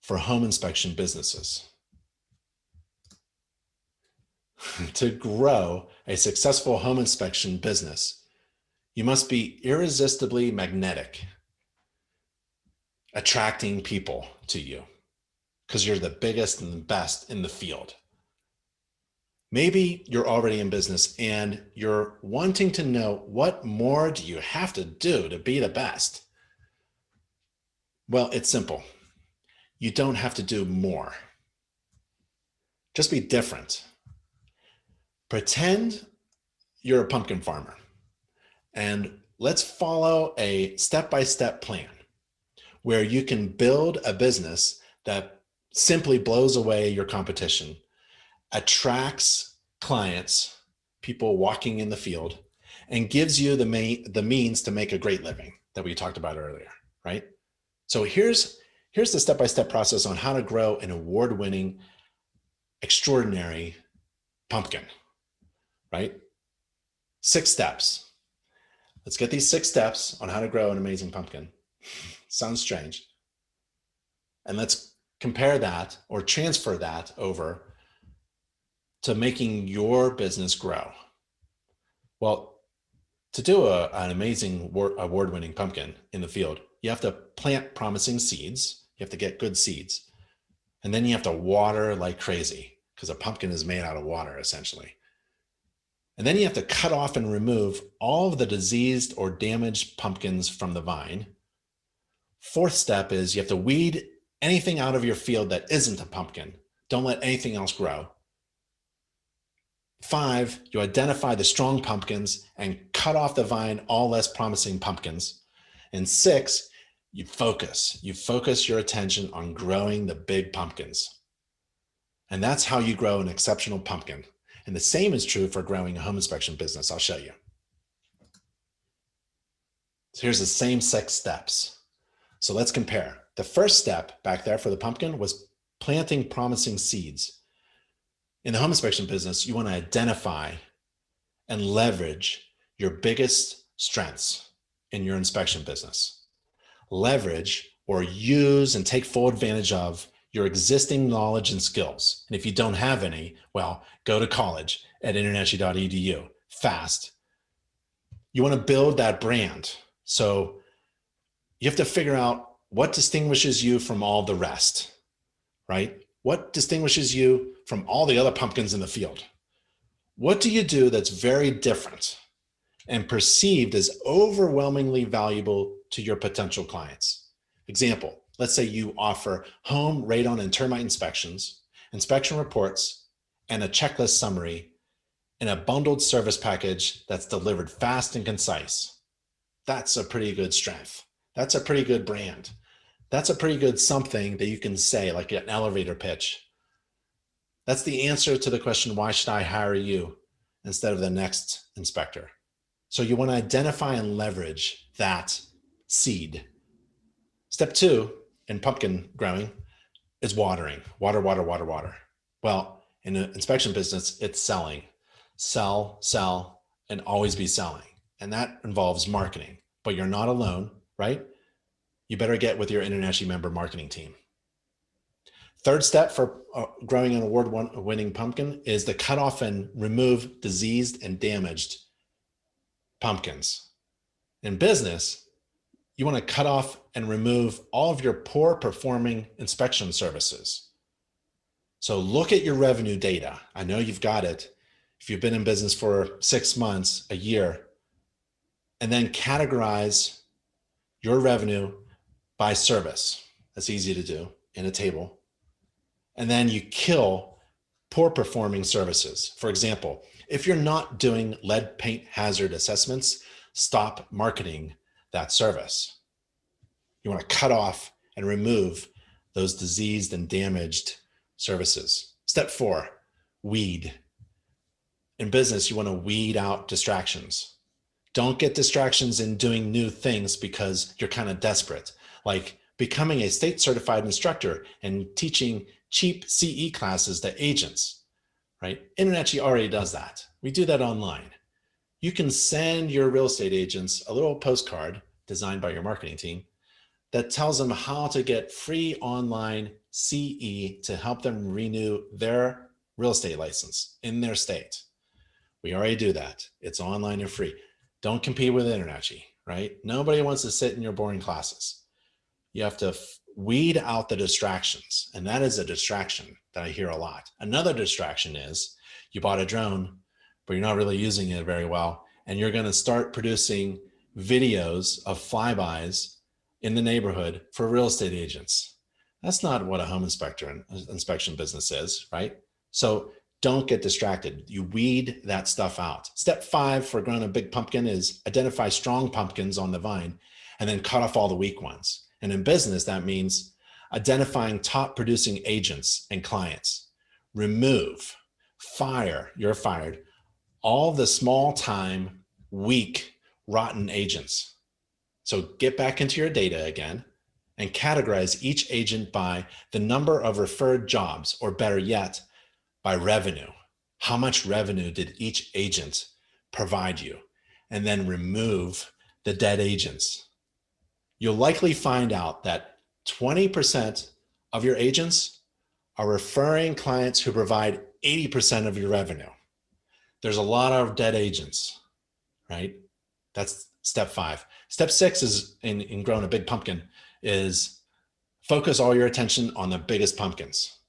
A: for home inspection businesses. To grow a successful home inspection business, you must be irresistibly magnetic, attracting people to you because you're the biggest and the best in the field. Maybe you're already in business and you're wanting to know, what more do you have to do to be the best? Well, it's simple. You don't have to do more. Just be different. Pretend you're a pumpkin farmer and let's follow a step-by-step plan where you can build a business that simply blows away your competition, attracts clients, people walking in the field, and gives you the means to make a great living that we talked about earlier, right? So here's the step-by-step process on how to grow an award-winning, extraordinary pumpkin, right? 6 steps. Let's get these 6 steps on how to grow an amazing pumpkin. Sounds strange. And let's compare that or transfer that over to making your business grow. Well, to do an amazing award-winning pumpkin in the field, you have to plant promising seeds. You have to get good seeds. And then you have to water like crazy because a pumpkin is made out of water, essentially. And then you have to cut off and remove all of the diseased or damaged pumpkins from the vine. 4th step is you have to weed anything out of your field that isn't a pumpkin. Don't let anything else grow. 5, you identify the strong pumpkins and cut off the vine all less promising pumpkins. And 6, you focus your attention on growing the big pumpkins. And that's how you grow an exceptional pumpkin. And the same is true for growing a home inspection business. I'll show you. So here's the same 6 steps. So let's compare. The first step back there for the pumpkin was planting promising seeds. In the home inspection business, you want to identify and leverage your biggest strengths in your inspection business. Leverage or use and take full advantage of your existing knowledge and skills. And if you don't have any, well, go to college at InterNACHI.edu fast. You want to build that brand. So you have to figure out what distinguishes you from all the rest, right? What distinguishes you from all the other pumpkins in the field? What do you do that's very different and perceived as overwhelmingly valuable to your potential clients? Example, let's say you offer home radon and termite inspections, inspection reports, and a checklist summary in a bundled service package that's delivered fast and concise. That's a pretty good strength. That's a pretty good brand. That's a pretty good something that you can say, like an elevator pitch. That's the answer to the question, why should I hire you instead of the next inspector? So you want to identify and leverage that seed. Step 2 in pumpkin growing is watering. Water, water, water, water. Well, in an inspection business, it's selling. Sell, sell, and always be selling. And that involves marketing, but you're not alone, right? You better get with your InterNACHI member marketing team. 3rd step for growing an award-winning pumpkin is to cut off and remove diseased and damaged pumpkins. In business, you want to cut off and remove all of your poor performing inspection services. So look at your revenue data. I know you've got it. If you've been in business for 6 months, a year, and then categorize your revenue by service. That's easy to do in a table. And then you kill poor performing services. For example, if you're not doing lead paint hazard assessments, stop marketing that service. You want to cut off and remove those diseased and damaged services. Step 4, weed. In business, you want to weed out distractions. Don't get distractions in doing new things because you're kind of desperate, like becoming a state certified instructor and teaching cheap CE classes to agents, right? InterNACHI already does that. We do that online. You can send your real estate agents a little postcard designed by your marketing team that tells them how to get free online CE to help them renew their real estate license in their state. We already do that. It's online and free. Don't compete with InterNACHI, right? Nobody wants to sit in your boring classes. You have to weed out the distractions, and that is a distraction that I hear a lot. Another distraction is You bought a drone, but you're not really using it very well. And you're going to start producing videos of flybys in the neighborhood for real estate agents. That's not what a home inspection business is, right? So don't get distracted. You weed that stuff out. Step 5 for growing a big pumpkin is identify strong pumpkins on the vine and then cut off all the weak ones. And in business, that means identifying top producing agents and clients. Remove, fire, you're fired, all the small time, weak, rotten agents. So get back into your data again and categorize each agent by the number of referred jobs, or better yet, by revenue. How much revenue did each agent provide you? And then remove the dead agents. You'll likely find out that 20% of your agents are referring clients who provide 80% of your revenue. There's a lot of dead agents, right? That's step 5. Step 6 is in growing a big pumpkin is focus all your attention on the biggest pumpkins.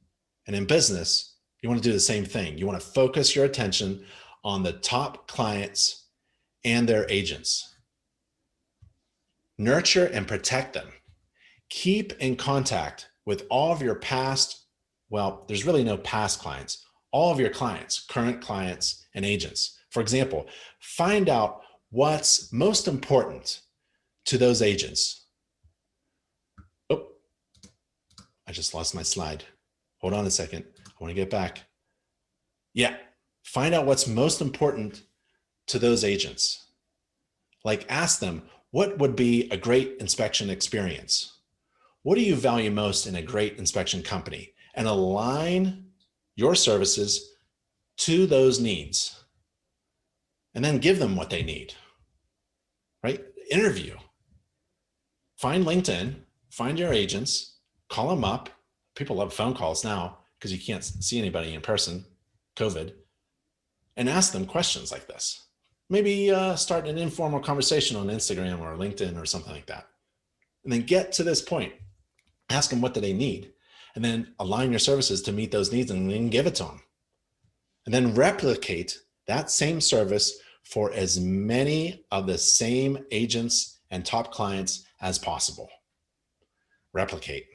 A: And in business, you want to do the same thing. You want to focus your attention on the top clients and their agents. Nurture and protect them. Keep in contact with all of your past, well, there's really no past clients, all of your clients, current clients and agents. For example, find out what's most important to those agents. Oh, I just lost my slide. Hold on a second. I want to get back. Yeah, find out what's most important to those agents. Like ask them, what would be a great inspection experience? What do you value most in a great inspection company? And align your services to those needs. And then give them what they need, right? Interview. Find LinkedIn, find your agents, call them up. People love phone calls now because you can't see anybody in person, COVID, and ask them questions like this. Maybe start an informal conversation on Instagram or LinkedIn or something like that. And then get to this point. Ask them what do they need. And then align your services to meet those needs and then give it to them. And then replicate that same service for as many of the same agents and top clients as possible. Replicate.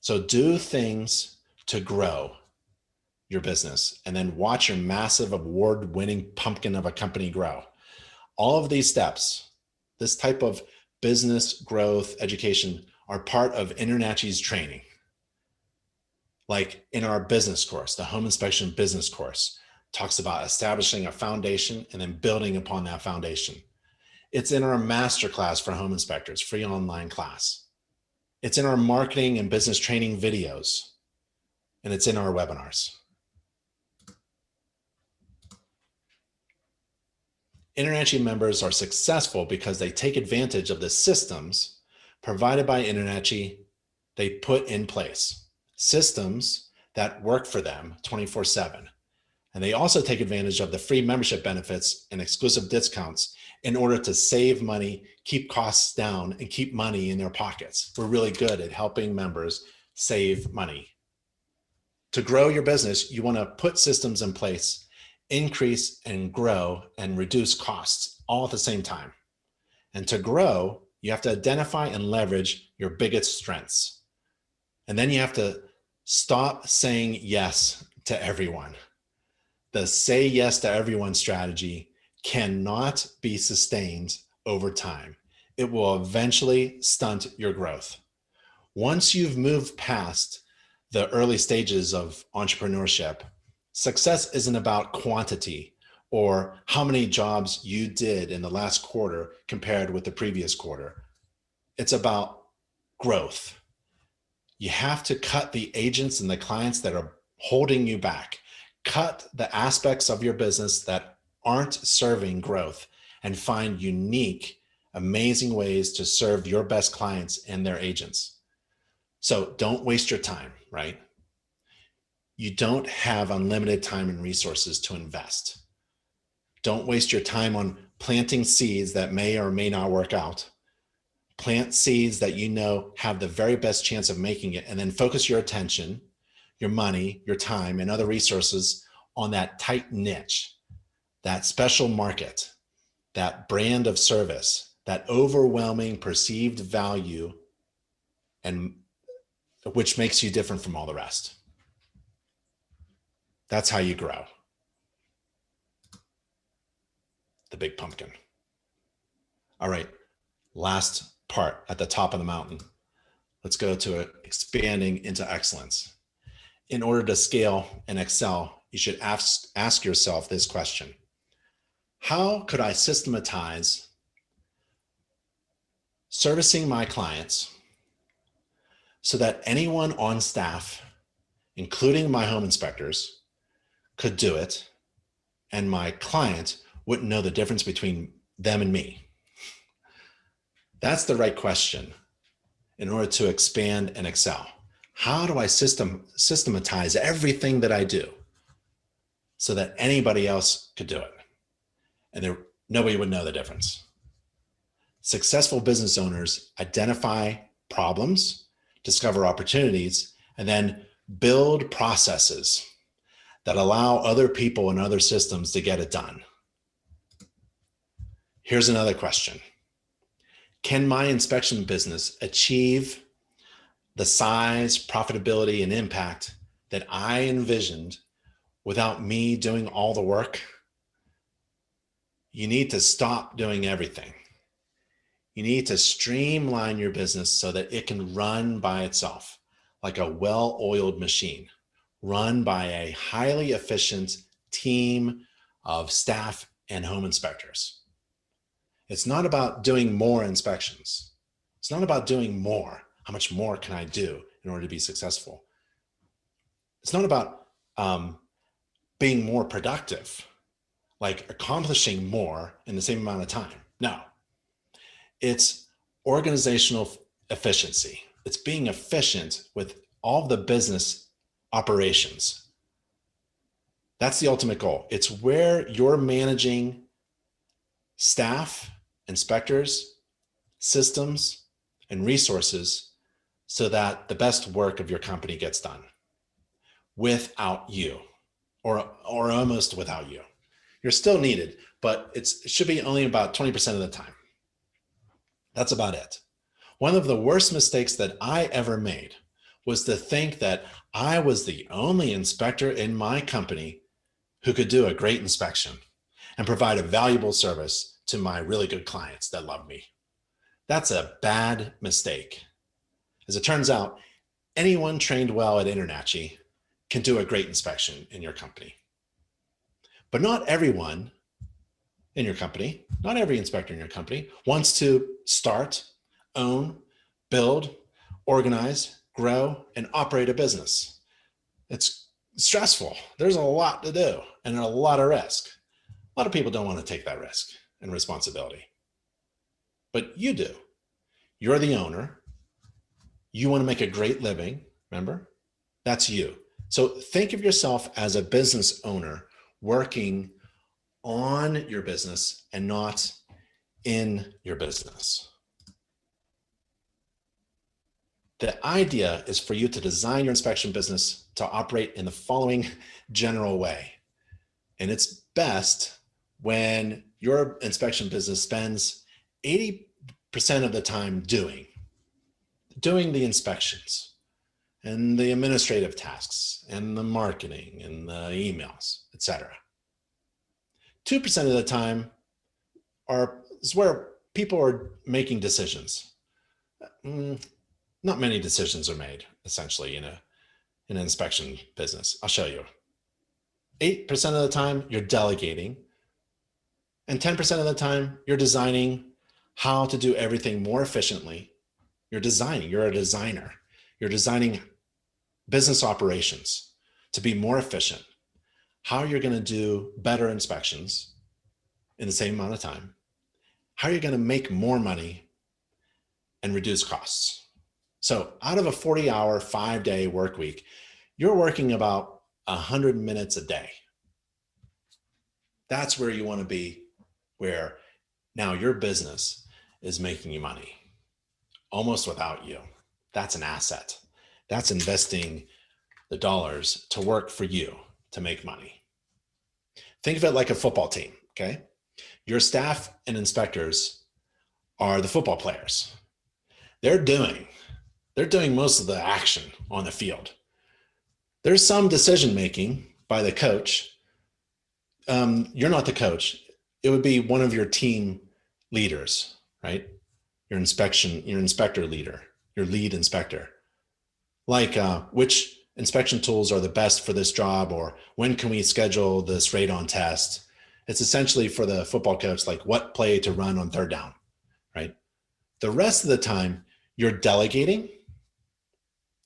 A: So do things to grow your business and then watch your massive award-winning pumpkin of a company grow. All of these steps, this type of business growth education, are part of InterNACHI's training. Like in our business course, the home inspection business course talks about establishing a foundation and then building upon that foundation. It's in our masterclass for home inspectors, free online class. It's in our marketing and business training videos, and it's in our webinars. InterNACHI members are successful because they take advantage of the systems provided by InterNACHI they put in place. Systems that work for them 24/7. And they also take advantage of the free membership benefits and exclusive discounts in order to save money, keep costs down, and keep money in their pockets. We're really good at helping members save money. To grow your business, you want to put systems in place, increase and grow and reduce costs all at the same time. And to grow, you have to identify and leverage your biggest strengths. And then you have to stop saying yes to everyone. The say yes to everyone strategy cannot be sustained over time. It will eventually stunt your growth. Once you've moved past the early stages of entrepreneurship, success isn't about quantity or how many jobs you did in the last quarter compared with the previous quarter. It's about growth. You have to cut the agents and the clients that are holding you back. Cut the aspects of your business that aren't serving growth and find unique, amazing ways to serve your best clients and their agents. So don't waste your time, right? You don't have unlimited time and resources to invest. Don't waste your time on planting seeds that may or may not work out. Plant seeds that you know have the very best chance of making it, and then focus your attention, your money, your time, and other resources on that tight niche, that special market, that brand of service, that overwhelming perceived value, and which makes you different from all the rest. That's how you grow. The big pumpkin. All right, last part at the top of the mountain. Let's go to expanding into excellence. In order to scale and excel, you should ask yourself this question. How could I systematize servicing my clients so that anyone on staff, including my home inspectors, could do it, and my client wouldn't know the difference between them and me? That's the right question in order to expand and excel. How do I systematize everything that I do so that anybody else could do it? And nobody would know the difference. Successful business owners identify problems, discover opportunities, and then build processes that allow other people and other systems to get it done. Here's another question. Can my inspection business achieve the size, profitability, and impact that I envisioned without me doing all the work? You need to stop doing everything. You need to streamline your business so that it can run by itself like a well-oiled machine, run by a highly efficient team of staff and home inspectors. It's not about doing more inspections. It's not about doing more. How much more can I do in order to be successful? It's not about being more productive, like accomplishing more in the same amount of time. No, it's organizational efficiency. It's being efficient with all the business operations. That's the ultimate goal. It's where you're managing staff, inspectors, systems, and resources so that the best work of your company gets done without you, or almost without you. You're still needed, but it should be only about 20% of the time. That's about it. One of the worst mistakes that I ever made was to think that I was the only inspector in my company who could do a great inspection and provide a valuable service to my really good clients that love me. That's a bad mistake. As it turns out, anyone trained well at InterNACHI can do a great inspection in your company. But not everyone in your company, not every inspector in your company wants to start, own, build, organize, grow, and operate a business. It's stressful. There's a lot to do and a lot of risk. A lot of people don't want to take that risk and responsibility. But you do. You're the owner. You want to make a great living, remember? That's you. So think of yourself as a business owner working on your business and not in your business. The idea is for you to design your inspection business to operate in the following general way. And it's best when your inspection business spends 80% of the time doing the inspections and the administrative tasks and the marketing and the emails, etc. 2% of the time is where people are making decisions. Not many decisions are made, essentially, in an inspection business. I'll show you. 8% of the time, you're delegating. And 10% of the time, you're designing how to do everything more efficiently. You're a designer. You're designing business operations to be more efficient. How you're going to do better inspections in the same amount of time. How you're going to make more money and reduce costs. So out of a 40-hour, 5-day work week, you're working about 100 minutes a day. That's where you want to be, where now your business is making you money almost without you. That's an asset. That's investing the dollars to work for you to make money. think of it like a football team, okay? Your staff and inspectors are the football players. They're doing most of the action on the field. There's some decision-making by the coach. You're not the coach. It would be one of your team leaders, right? Your inspector leader, your lead inspector. Like which inspection tools are the best for this job, or when can we schedule this radon test? It's essentially for the football coach, like what play to run on third down, right? The rest of the time, you're delegating.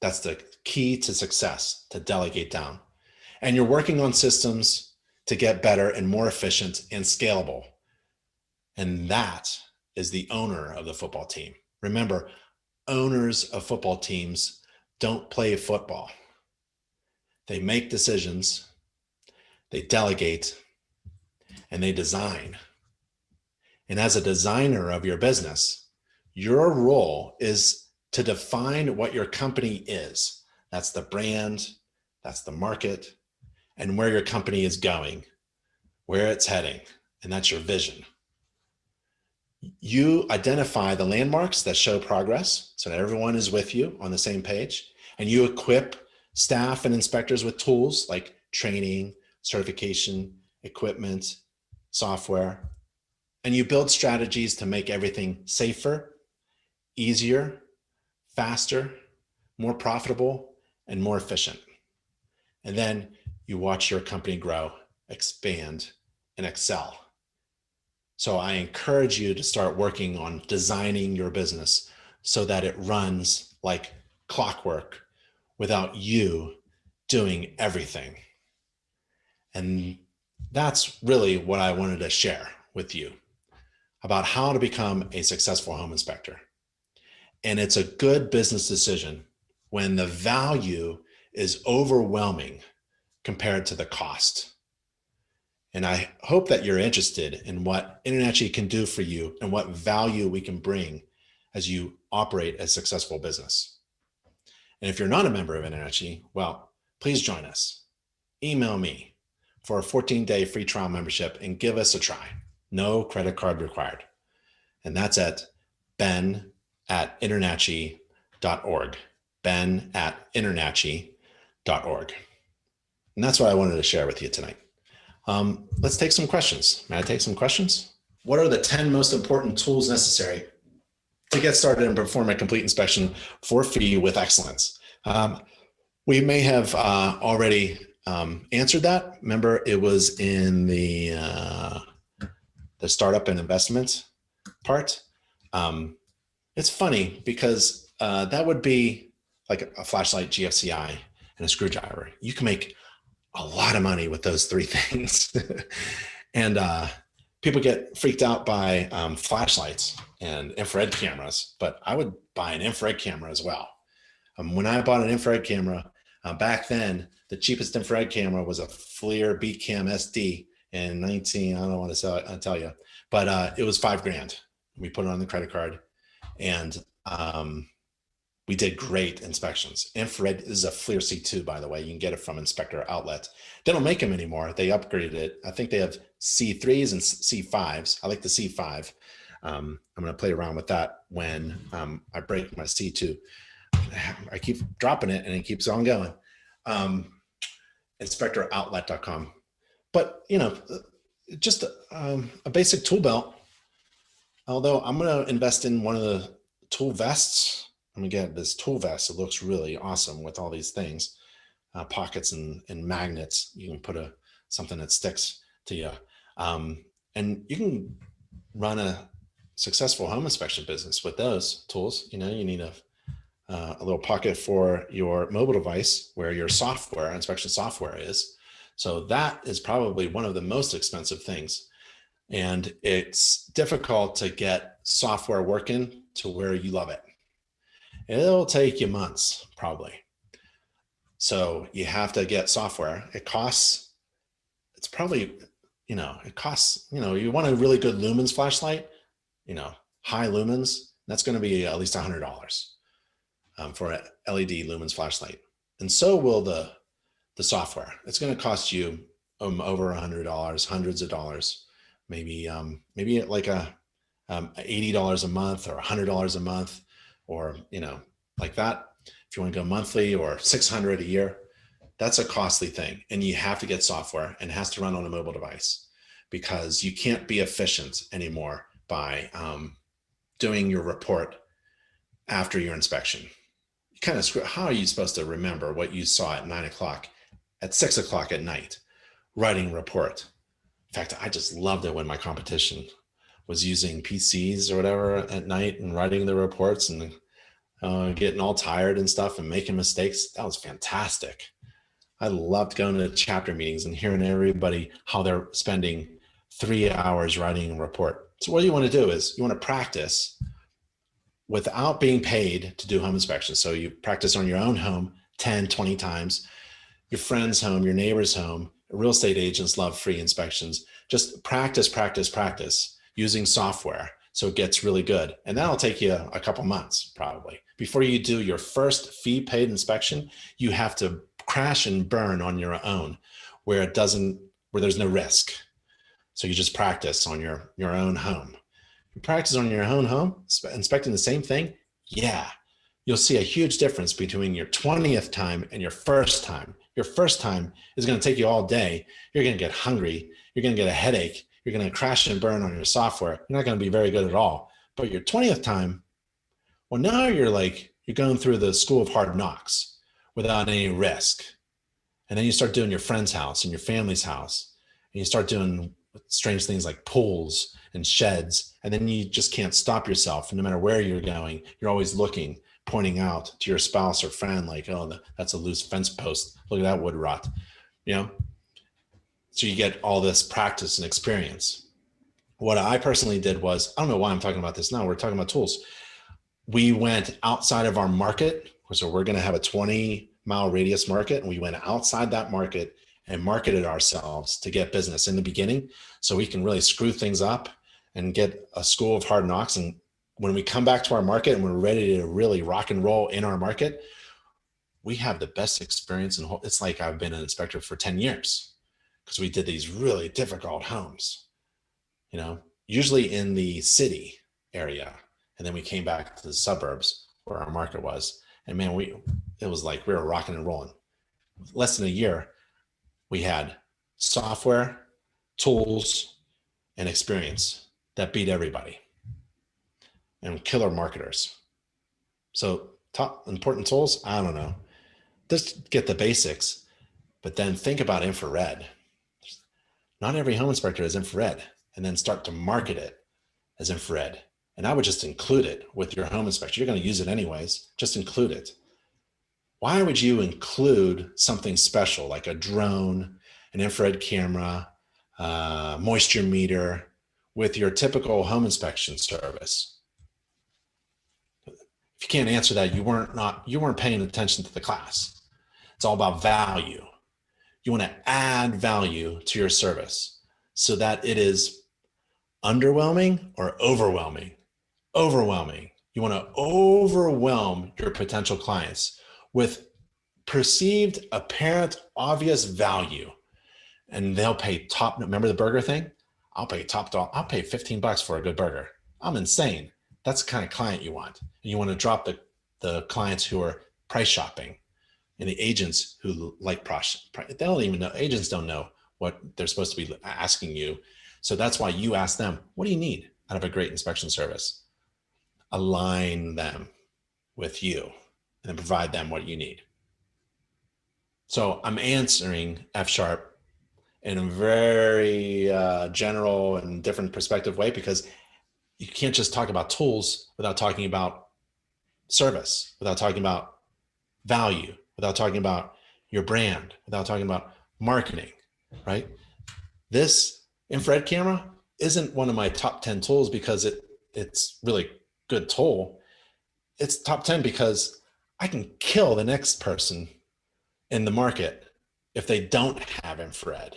A: That's the key to success, to delegate down. And you're working on systems to get better and more efficient and scalable. And that is the owner of the football team. Remember, owners of football teams don't play football. They make decisions, they delegate, and they design. And as a designer of your business, your role is to define what your company is. That's the brand, that's the market, and where your company is going, where it's heading, and that's your vision. You identify the landmarks that show progress so that everyone is with you on the same page, and you equip staff and inspectors with tools like training, certification, equipment, software, and you build strategies to make everything safer, easier, faster, more profitable, and more efficient. And then you watch your company grow, expand, and excel. So I encourage you to start working on designing your business so that it runs like clockwork without you doing everything. And that's really what I wanted to share with you about how to become a successful home inspector. And it's a good business decision when the value is overwhelming compared to the cost. And I hope that you're interested in what InterNACHI can do for you and what value we can bring as you operate a successful business. And if you're not a member of InterNACHI, well, please join us. Email me for a 14-day free trial membership and give us a try. No credit card required. And that's at ben@internachi.org. ben@internachi.org. And that's what I wanted to share with you tonight. Let's take some questions. May I take some questions? What are the 10 most important tools necessary to get started and perform a complete inspection for fee with excellence? We may have already answered that. Remember, it was in the startup and investment part. It's funny because that would be like a flashlight, GFCI, and a screwdriver. You can make a lot of money with those three things. And people get freaked out by flashlights and infrared cameras, but I would buy an infrared camera as well. When I bought an infrared camera, back then, the cheapest infrared camera was a FLIR Beacam SD in I don't want to tell you, but it was $5,000. We put it on the credit card, and we did great inspections. Infrared, this is a FLIR C2, by the way. You can get it from Inspector Outlet. They don't make them anymore. They upgraded it. I think they have C3s and C5s. I like the C5. I'm going to play around with that when I break my C2. I keep dropping it and it keeps on going. InspectorOutlet.com. But, you know, just a basic tool belt. Although I'm going to invest in one of the tool vests. I'm going to get this tool vest. It looks really awesome with all these things, pockets and magnets. You can put something that sticks to you. And you can run a successful home inspection business with those tools. You know, you need a little pocket for your mobile device where your software, inspection software is. So that is probably one of the most expensive things. And it's difficult to get software working to where you love it. It'll take you months, probably. So you have to get software. It costs, it's probably, you know, it costs, you know, you want a really good lumens flashlight, you know, high lumens, that's going to be at least $100 for an LED lumens flashlight. And so will the software. It's going to cost you over $100, hundreds of dollars, maybe maybe like a $80 a month or $100 a month, or like that. If you want to go monthly, or 600 a year, that's a costly thing, and you have to get software, and it has to run on a mobile device, because you can't be efficient anymore by doing your report after your inspection. You kind of screw. How are you supposed to remember what you saw at 9 o'clock, at 6 o'clock at night, writing a report? In fact, I just loved it when my competition was using PCs or whatever at night and writing the reports, and getting all tired and stuff and making mistakes. That was fantastic. I loved going to chapter meetings and hearing everybody how they're spending 3 hours writing a report. So what you want to do is you want to practice without being paid to do home inspections. So you practice on your own home 10, 20 times, your friend's home, your neighbor's home. Real estate agents love free inspections. Just practice, practice, practice using software so it gets really good. And that'll take you a couple months probably. Before you do your first fee paid inspection, you have to crash and burn on your own where there's no risk. So you just practice on your own home. You practice on your own home, inspecting the same thing. Yeah, you'll see a huge difference between your 20th time and your first time. Your first time is going to take you all day. You're going to get hungry. You're going to get a headache. You're going to crash and burn on your software. You're not going to be very good at all. But your 20th time, well, now you're going through the school of hard knocks without any risk. And then you start doing your friend's house and your family's house, and you start doing strange things like pools and sheds. And then you just can't stop yourself. And no matter where you're going, you're always looking, pointing out to your spouse or friend, like, oh, that's a loose fence post. Look at that wood rot, So you get all this practice and experience. What I personally did was, I don't know why I'm talking about this now. We're talking about tools. We went outside of our market. So we're going to have a 20-mile radius market. And we went outside that market and marketed ourselves to get business in the beginning, so we can really screw things up and get a school of hard knocks. And when we come back to our market and we're ready to really rock and roll in our market, we have the best experience. And it's like I've been an inspector for 10 years because we did these really difficult homes, usually in the city area. And then we came back to the suburbs where our market was. And man, it was like we were rocking and rolling. Less than a year, we had software, tools, and experience that beat everybody, and killer marketers. So top important tools, I don't know. Just get the basics, but then think about infrared. Not every home inspector is infrared, and then start to market it as infrared. And I would just include it with your home inspector. You're going to use it anyways. Just include it. Why would you include something special like a drone, an infrared camera, moisture meter with your typical home inspection service? If you can't answer that, you weren't paying attention to the class. It's all about value. You want to add value to your service so that it is underwhelming or overwhelming. Overwhelming. You want to overwhelm your potential clients with perceived, apparent, obvious value. And they'll pay top. Remember the burger thing? I'll pay top dollar. I'll pay $15 for a good burger. I'm insane. That's the kind of client you want. And you want to drop the clients who are price shopping and the agents who like price. They don't even know. Agents don't know what they're supposed to be asking you. So that's why you ask them, what do you need out of a great inspection service? Align them with you and then provide them what you need. So I'm answering F-sharp in a very general and different perspective way, because you can't just talk about tools without talking about service, without talking about value, without talking about your brand, without talking about marketing, right? This infrared camera isn't one of my top 10 tools because it's really good tool. It's top 10 because I can kill the next person in the market if they don't have infrared.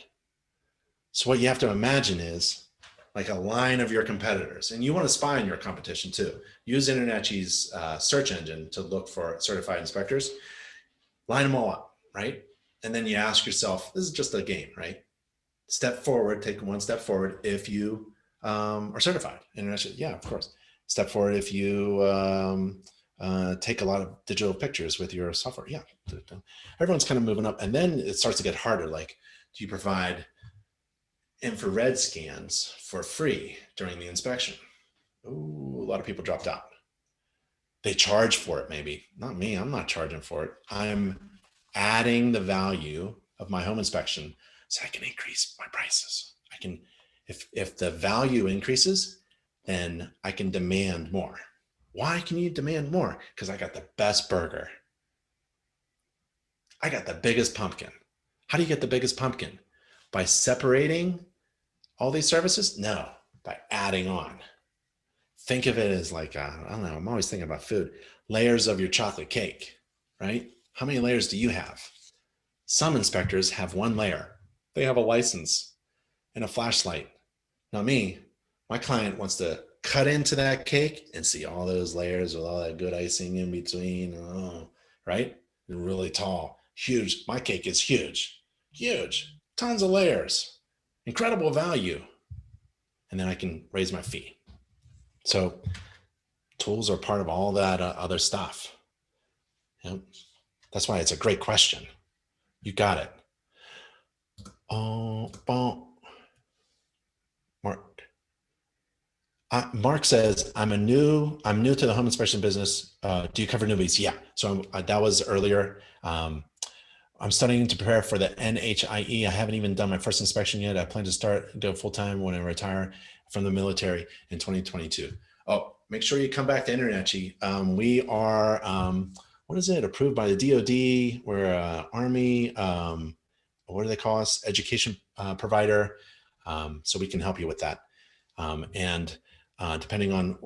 A: So what you have to imagine is like a line of your competitors, and you want to spy on your competition too. Use InterNACHI's search engine to look for certified inspectors. Line them all up, right? And then you ask yourself, this is just a game, right? step forward, take one step forward if you are certified. InterNACHI, yeah, of course. Step forward if you take a lot of digital pictures with your software. Yeah, everyone's kind of moving up. And then it starts to get harder. Like, do you provide infrared scans for free during the inspection? Ooh, a lot of people dropped out. They charge for it, maybe. Not me, I'm not charging for it. I'm adding the value of my home inspection so I can increase my prices. I can, if the value increases, then I can demand more. Why can you demand more? Because I got the best burger. I got the biggest pumpkin. How do you get the biggest pumpkin? By separating all these services? No, by adding on. Think of it as like, I don't know, I'm always thinking about food. Layers of your chocolate cake, right? How many layers do you have? Some inspectors have one layer. They have a license and a flashlight. Not me. My client wants to cut into that cake and see all those layers with all that good icing in between, right? Really tall, huge. My cake is huge, huge, tons of layers, incredible value. And then I can raise my fee. So tools are part of all that other stuff. Yep. That's why it's a great question. You got it. Mark. Mark says, I'm new to the home inspection business. Do you cover newbies? Yeah. So that was earlier. I'm studying to prepare for the NHIE. I haven't even done my first inspection yet. I plan to go full-time when I retire from the military in 2022. Oh, make sure you come back to InterNACHI. We are, what is it? Approved by the DOD. We're Army, what do they call us? Education provider. So we can help you with that. And depending on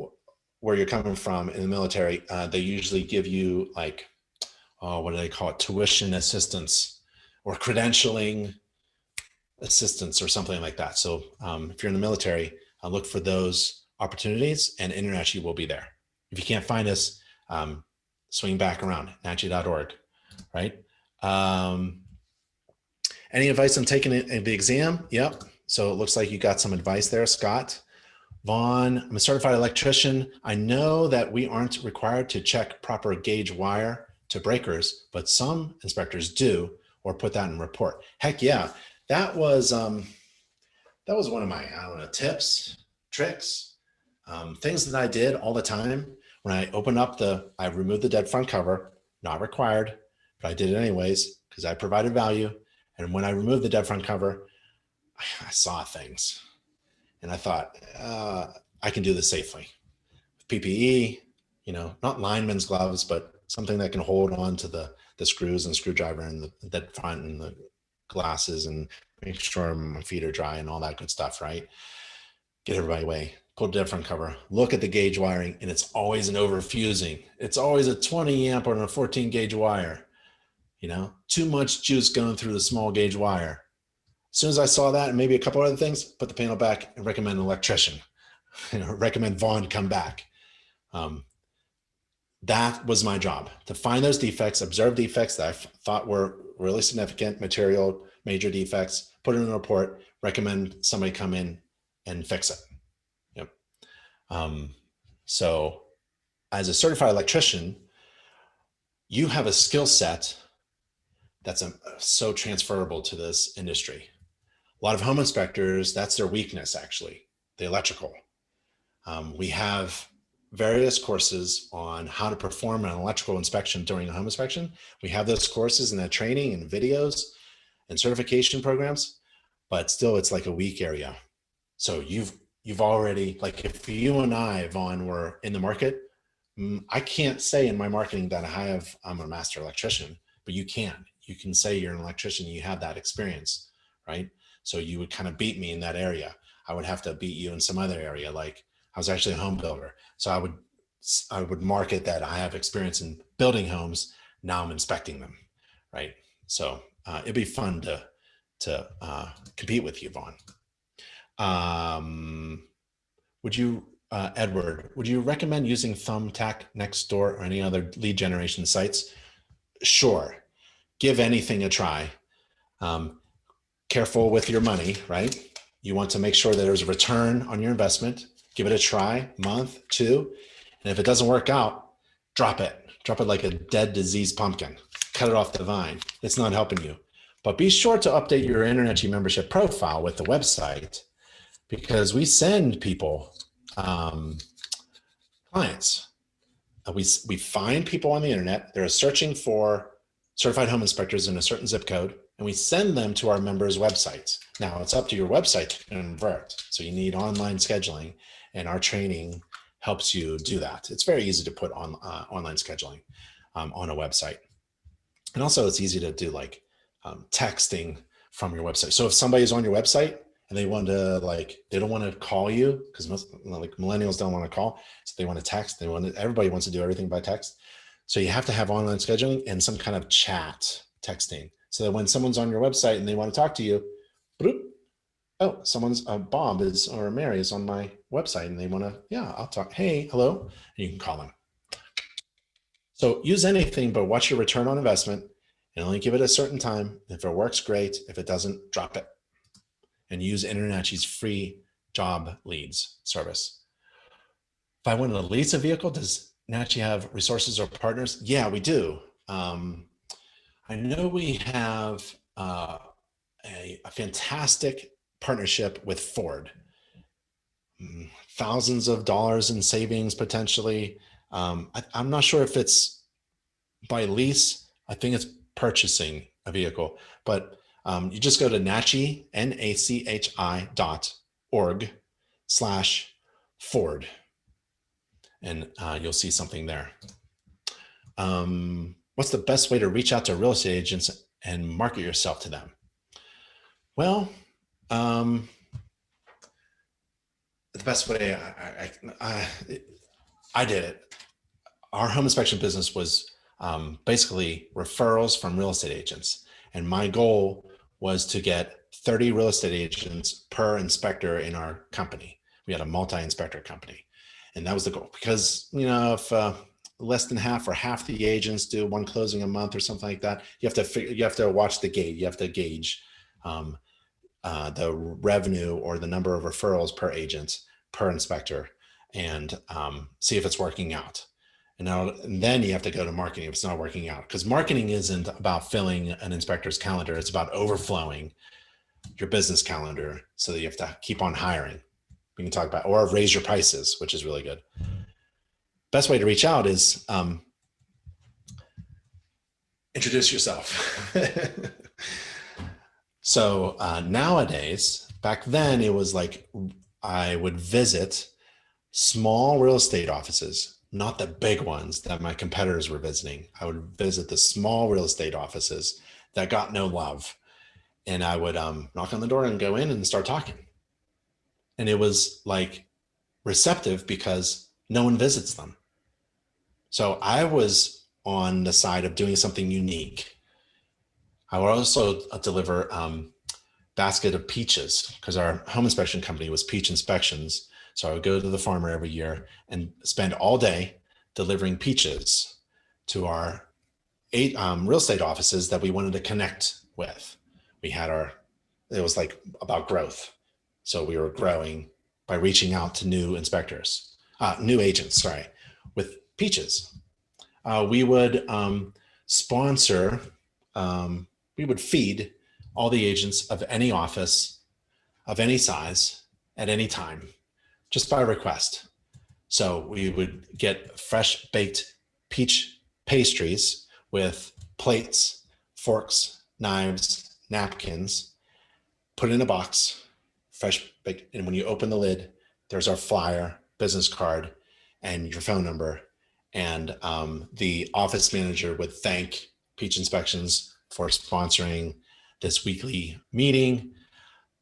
A: where you're coming from in the military, they usually give you like, what do they call it? Tuition assistance or credentialing assistance or something like that. So if you're in the military, look for those opportunities and InterNACHI will be there. If you can't find us, swing back around, nachi.org, right? Any advice on taking the exam? Yep. So it looks like you got some advice there, Scott. Vaughn, I'm a certified electrician. I know that we aren't required to check proper gauge wire to breakers, but some inspectors do, or put that in report. Heck yeah. That was one of my, I don't know, tips, tricks, things that I did all the time. When I opened up I removed the dead front cover, not required, but I did it anyways because I provided value. And when I removed the dead front cover, I saw things and I thought, I can do this safely. PPE, not lineman's gloves, but something that can hold on to the screws and screwdriver and the dead front and the glasses and make sure my feet are dry and all that good stuff, right? Get everybody away. Pull the dead front cover, look at the gauge wiring, and it's always an overfusing. It's always a 20 amp or a 14 gauge wire. Too much juice going through the small gauge wire. As soon as I saw that and maybe a couple other things, put the panel back and recommend an electrician. Recommend Vaughn come back. That was my job, to find those defects, observe defects that I thought were really significant, material, major defects, put it in a report, recommend somebody come in and fix it. Yep. So as a certified electrician, you have a skill set that's so transferable to this industry. A lot of home inspectors, that's their weakness, actually, the electrical. We have various courses on how to perform an electrical inspection during a home inspection. We have those courses and that training and videos and certification programs, but still it's like a weak area. So you've already, like if you and I, Vaughn, were in the market, I can't say in my marketing that I'm a master electrician, but you can say you're an electrician, you have that experience, right? So you would kind of beat me in that area. I would have to beat you in some other area. Like I was actually a home builder. So I would market that I have experience in building homes. Now I'm inspecting them, right? So it'd be fun to compete with you, Vaughn. Edward, would you recommend using Thumbtack, Nextdoor, or any other lead generation sites? Sure. Give anything a try. careful with your money, right? You want to make sure that there's a return on your investment. Give it a try, month, 2. And if it doesn't work out, drop it. Drop it like a dead, diseased pumpkin. Cut it off the vine. It's not helping you. But be sure to update your InterNACHI membership profile with the website, because we send people clients. We find people on the internet. They're searching for certified home inspectors in a certain zip code, and we send them to our members' websites. Now, it's up to your website to convert. So you need online scheduling, and our training helps you do that. It's very easy to put on online scheduling on a website. And also it's easy to do like texting from your website. So if somebody's on your website and they want to they don't want to call you, because most millennials don't want to call, so they want to text. Everybody wants to do everything by text. So you have to have online scheduling and some kind of chat texting, so that when someone's on your website and they want to talk to you, bloop, oh, someone's Bob or Mary is on my website and they want to, yeah, I'll talk. Hey, hello, and you can call them. So use anything, but watch your return on investment and only give it a certain time. If it works, great. If it doesn't, drop it. And use InterNACHI's free job leads service. If I want to lease a vehicle, does NACHI have resources or partners? Yeah, we do. I know we have a fantastic partnership with Ford. Thousands of dollars in savings potentially. I'm not sure if it's by lease. I think it's purchasing a vehicle, but you just go to NACHI, NACHI.org/Ford, and you'll see something there. What's the best way to reach out to real estate agents and market yourself to them? Well, the best way I did it. Our home inspection business was basically referrals from real estate agents. And my goal was to get 30 real estate agents per inspector in our company. We had a multi-inspector company. And that was the goal, because, if less than half or half the agents do one closing a month or something like that, you have to watch the gauge. You have to gauge the revenue or the number of referrals per agent, per inspector, and see if it's working out. And then you have to go to marketing if it's not working out, because marketing isn't about filling an inspector's calendar. It's about overflowing your business calendar, so that you have to keep on hiring. We can talk about, or raise your prices, which is really good. Best way to reach out is introduce yourself. So nowadays, back then it was like I would visit small real estate offices, not the big ones that my competitors were visiting. I would visit the small real estate offices that got no love. And I would knock on the door and go in and start talking. And it was like receptive because no one visits them. So I was on the side of doing something unique. I would also deliver basket of peaches, because our home inspection company was Peach Inspections. So I would go to the farmer every year and spend all day delivering peaches to our 8 real estate offices that we wanted to connect with. We had it was like about growth. So we were growing by reaching out to new inspectors, new agents, sorry, with peaches. We would sponsor, we would feed all the agents of any office, of any size, at any time, just by request. So we would get fresh baked peach pastries with plates, forks, knives, napkins, put it in a box, fresh baked. And when you open the lid, there's our flyer, business card, and your phone number. And the office manager would thank Peach Inspections for sponsoring this weekly meeting.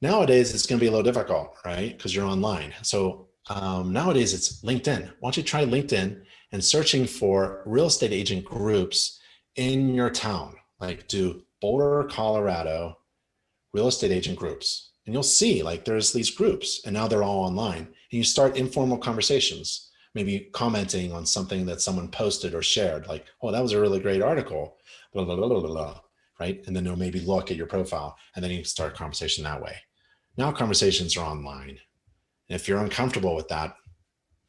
A: Nowadays, it's going to be a little difficult, right? Because you're online. So nowadays, it's LinkedIn. Why don't you try LinkedIn and searching for real estate agent groups in your town, like do Boulder, Colorado real estate agent groups. And you'll see like there's these groups, and now they're all online. And you start informal conversations, maybe commenting on something that someone posted or shared, like, oh, that was a really great article, blah, blah, blah, blah, blah. right? And then they'll maybe look at your profile and then you start a conversation that way. Now conversations are online. And if you're uncomfortable with that,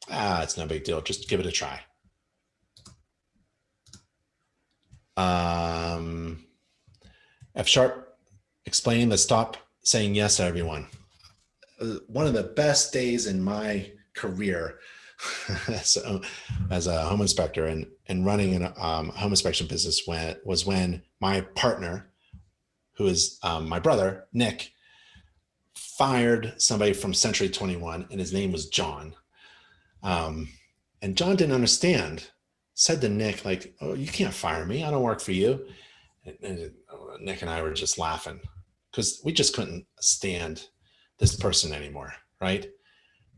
A: it's no big deal. Just give it a try. F Sharp explaining the stop saying yes to everyone. One of the best days in my career as a home inspector and running a home inspection business was when my partner, who is my brother, Nick, fired somebody from Century 21, and his name was John. And John didn't understand, said to Nick, like, oh, you can't fire me. I don't work for you. And Nick and I were just laughing because we just couldn't stand this person anymore, right?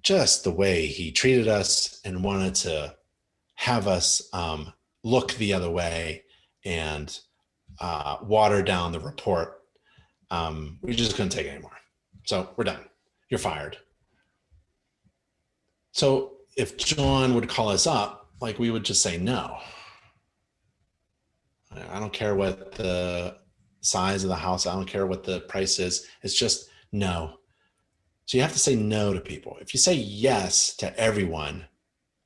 A: Just the way he treated us and wanted to have us look the other way and water down the report. We just couldn't take it anymore. So we're done. You're fired. So if John would call us up, like we would just say no. I don't care what the size of the house, I don't care what the price is. It's just no. So you have to say no to people. If you say yes to everyone,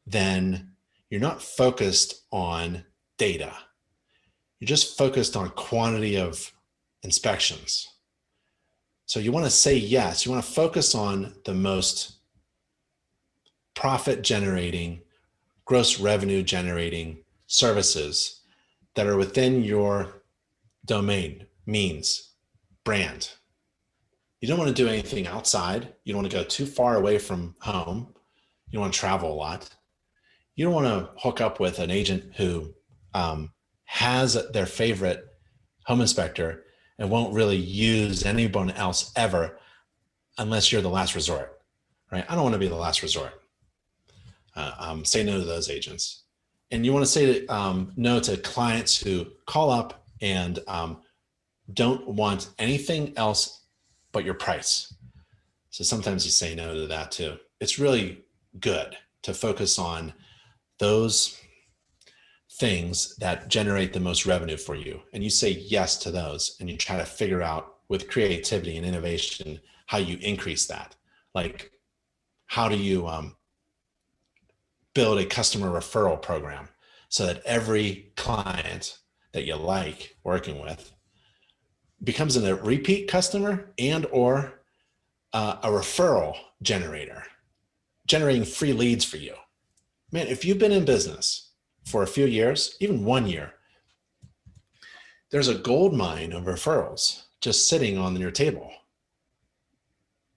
A: then you're not focused on data. You're just focused on quantity of inspections. So you want to say yes. You want to focus on the most profit generating, gross revenue generating services that are within your domain, means, brand. You don't want to do anything outside. You don't want to go too far away from home. You don't want to travel a lot. You don't want to hook up with an agent who has their favorite home inspector and won't really use anyone else ever unless you're the last resort, right? I don't want to be the last resort. Say no to those agents. And you want to say no to clients who call up and don't want anything else but your price. So sometimes you say no to that too. It's really good to focus on those things that generate the most revenue for you. And you say yes to those and you try to figure out with creativity and innovation how you increase that. Like, how do you build a customer referral program so that every client that you like working with becomes a repeat customer and or a referral generator, generating free leads for you. Man, if you've been in business for a few years, even 1 year, there's a gold mine of referrals just sitting on your table.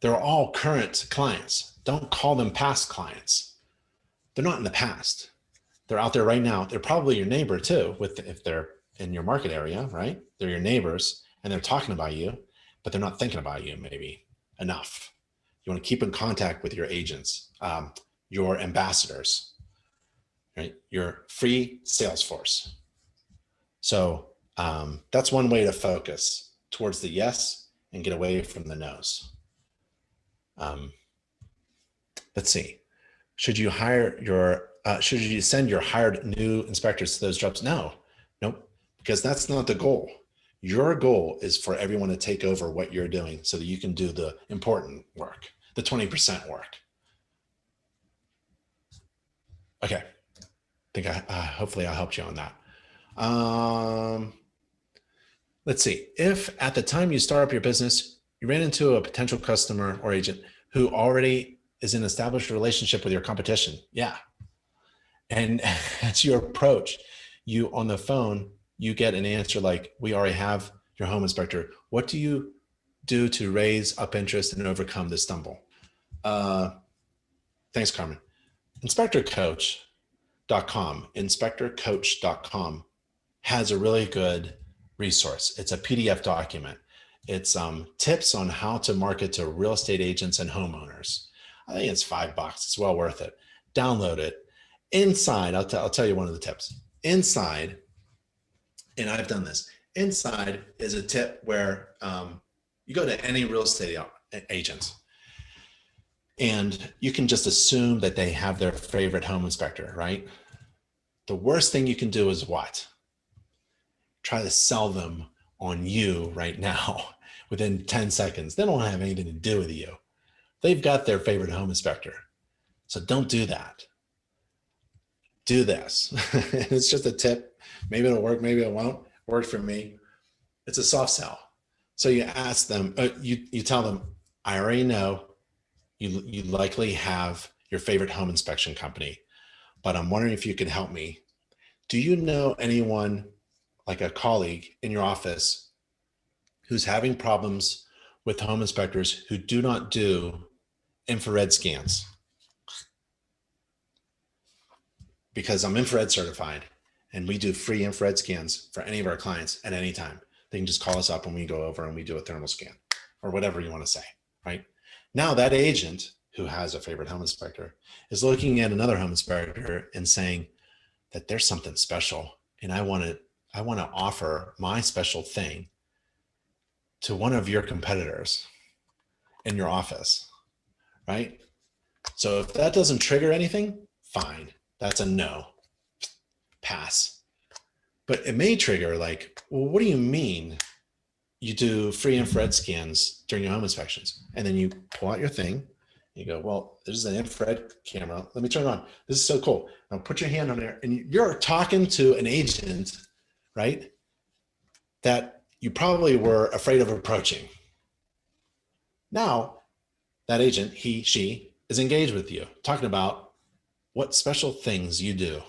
A: They're all current clients. Don't call them past clients. They're not in the past. They're out there right now. They're probably your neighbor too, if they're in your market area, right? They're your neighbors and they're talking about you, but they're not thinking about you maybe enough. You want to keep in contact with your agents, your ambassadors, right? Your free sales force. So that's one way to focus towards the yes and get away from the no's. Let's see. Should you should you send your hired new inspectors to those jobs? No, nope, because that's not the goal. Your goal is for everyone to take over what you're doing so that you can do the important work, the 20% work. Okay, I think hopefully I helped you on that. Let's see. If at the time you start up your business, you ran into a potential customer or agent who already is in an established relationship with your competition. Yeah. And as you approach, you on the phone, you get an answer like, we already have your home inspector. What do you do to raise up interest and overcome this stumble? Thanks, Carmen. inspectorcoach.com has a really good resource. It's a PDF document. It's tips on how to market to real estate agents and homeowners. I think it's $5. It's well worth it. Download it. Inside, I'll tell you one of the tips. Inside, and I've done this, inside is a tip where you go to any real estate agent and you can just assume that they have their favorite home inspector, right? The worst thing you can do is what? Try to sell them on you right now within 10 seconds. They don't have anything to do with you. They've got their favorite home inspector. So don't do that. Do this. It's just a tip. Maybe it'll work, maybe it won't. Worked for me. It's a soft sell. So you ask them, you tell them, I already know you likely have your favorite home inspection company, but I'm wondering if you can help me. Do you know anyone, like a colleague in your office, who's having problems with home inspectors who do not do infrared scans? Because I'm infrared certified and we do free infrared scans for any of our clients at any time. They can just call us up and we go over and we do a thermal scan or whatever you want to say, right? Now that agent who has a favorite home inspector is looking at another home inspector and saying that there's something special and I want to offer my special thing to one of your competitors in your office, right? So if that doesn't trigger anything, fine. That's a no, pass. But it may trigger like, well, what do you mean you do free infrared scans during your home inspections? And then you pull out your thing. You go, well, this is an infrared camera. Let me turn it on. This is so cool. Now put your hand on there and you're talking to an agent, right? That you probably were afraid of approaching. Now that agent, he, she is engaged with you, talking about what special things you do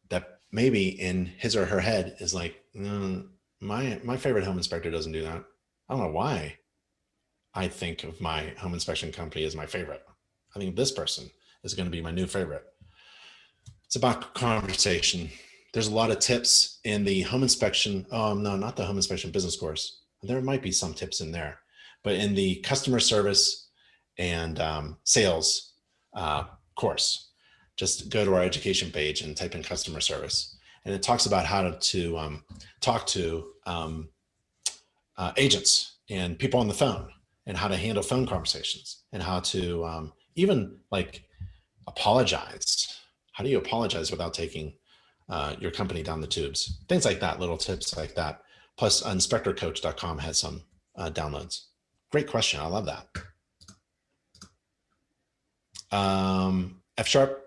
A: that maybe in his or her head is like, my favorite home inspector doesn't do that. I don't know why I think of my home inspection company as my favorite. I think this person is going to be my new favorite. It's about conversation. There's a lot of tips in the home inspection. Oh, no, not the home inspection business course. There might be some tips in there, but in the customer service and sales course, just go to our education page and type in customer service. And it talks about how to talk to agents and people on the phone and how to handle phone conversations and how to even like apologize. How do you apologize without taking your company down the tubes? Things like that, little tips like that. Plus inspectorcoach.com has some downloads. Great question. I love that. F sharp,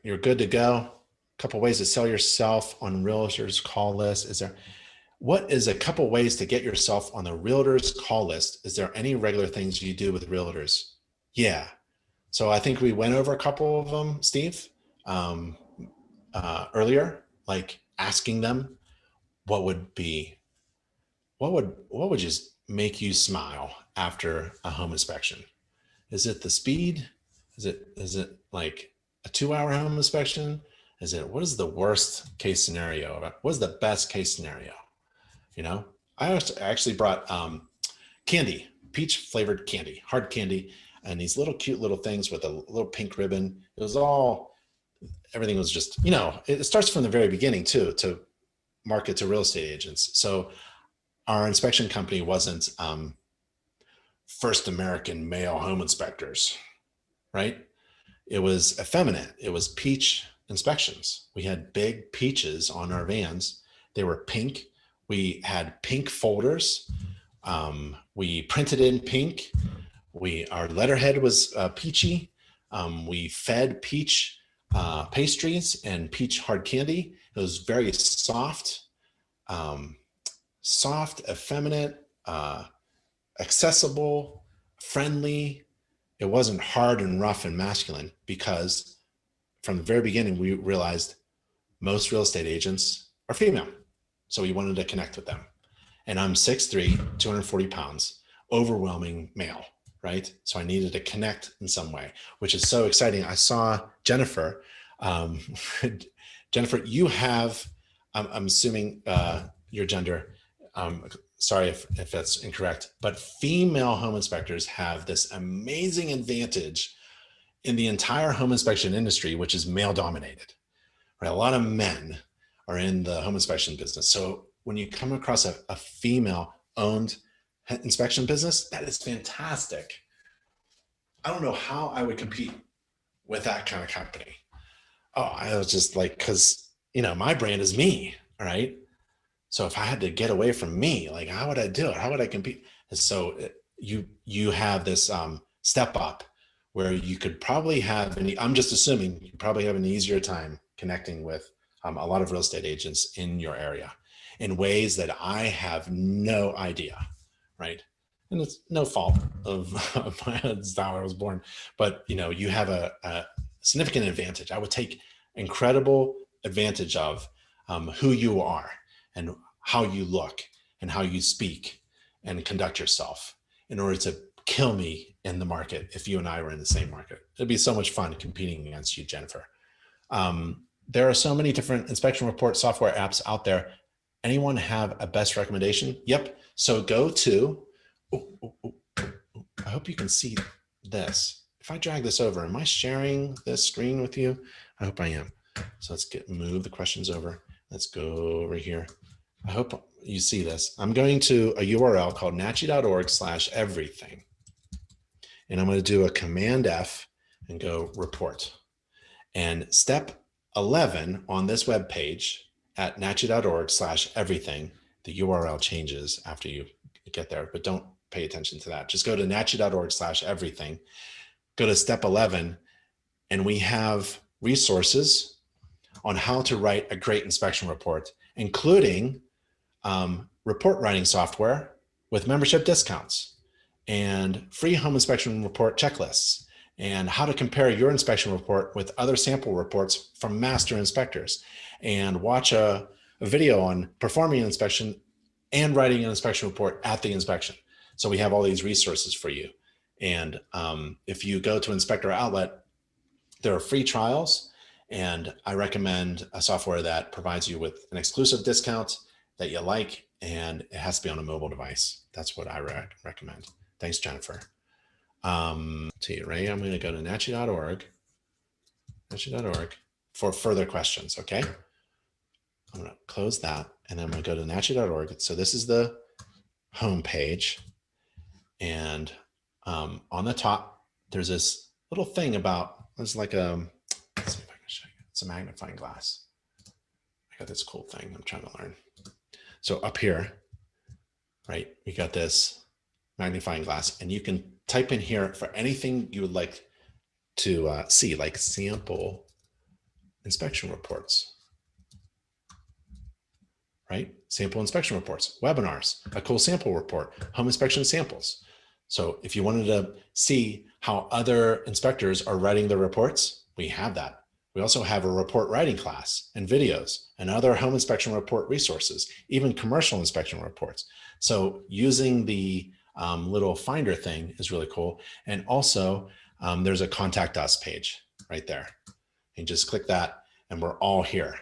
A: you're good to go. A couple ways to sell yourself on realtors call list. What is a couple ways to get yourself on the realtors call list? Is there any regular things you do with realtors? Yeah. So I think we went over a couple of them, Steve, earlier, like asking them what would just make you smile after a home inspection? Is it the speed? Is it like a 2-hour home inspection? What is the worst case scenario? What is the best case scenario? You know, I actually brought candy, peach flavored candy, hard candy, and these little cute little things with a little pink ribbon. Everything was just, you know, it starts from the very beginning too, to market to real estate agents. So our inspection company wasn't First American Male Home Inspectors, right? It was effeminate. It was peach inspections. We had big peaches on our vans. They were pink. We had pink folders. We printed in pink. Our letterhead was peachy. We fed peach pastries and peach hard candy. It was very soft, effeminate, accessible, friendly. It wasn't hard and rough and masculine, because from the very beginning, we realized most real estate agents are female. So we wanted to connect with them. And I'm 6'3", 240 pounds, overwhelming male, right? So I needed to connect in some way, which is so exciting. I saw Jennifer. Jennifer, you have, I'm assuming your gender, sorry if that's incorrect, but female home inspectors have this amazing advantage in the entire home inspection industry, which is male dominated, right? A lot of men are in the home inspection business. So when you come across a female owned inspection business, that is fantastic. I don't know how I would compete with that kind of company. Oh, I was just like, cause you know, my brand is me, all right? So if I had to get away from me, like, how would I do it? How would I compete? And so you have this step up where you could probably have I'm just assuming you probably have an easier time connecting with a lot of real estate agents in your area in ways that I have no idea, right? And it's no fault of that's how I was born, but you have a significant advantage. I would take incredible advantage of who you are and how you look and how you speak and conduct yourself in order to kill me in the market if you and I were in the same market. It'd be so much fun competing against you, Jennifer. There are so many different inspection report software apps out there. Anyone have a best recommendation? Yep. So go to, I hope you can see this. If I drag this over, am I sharing this screen with you? I hope I am. So let's move the questions over. Let's go over here. I hope you see this. I'm going to a URL called nachi.org/everything. And I'm going to do a Command F and go report. And step 11 on this web page at nachi.org/everything, the URL changes after you get there, but don't pay attention to that. Just go to nachi.org/everything, go to step 11, and we have resources on how to write a great inspection report, including report writing software with membership discounts and free home inspection report checklists, and how to compare your inspection report with other sample reports from master inspectors, and watch a video on performing an inspection and writing an inspection report at the inspection. So we have all these resources for you. And if you go to Inspector Outlet, there are free trials, and I recommend a software that provides you with an exclusive discount that you like, and it has to be on a mobile device. That's what I recommend. Thanks, Jennifer. See you, Ray. I'm going to go to nachi.org for further questions. Okay. I'm going to close that, and then I'm going to go to nachi.org. So this is the home page, and on the top, there's this little thing about, it's like let's see if I can show you. It's a magnifying glass. I got this cool thing I'm trying to learn. So up here, right, we got this magnifying glass, and you can type in here for anything you would like to see, like sample inspection reports, right? Sample inspection reports, webinars, a cool sample report, home inspection samples. So if you wanted to see how other inspectors are writing their reports, we have that. We also have a report writing class and videos and other home inspection report resources, even commercial inspection reports. So using the little finder thing is really cool. And also there's a contact us page right there. And just click that and we're all here.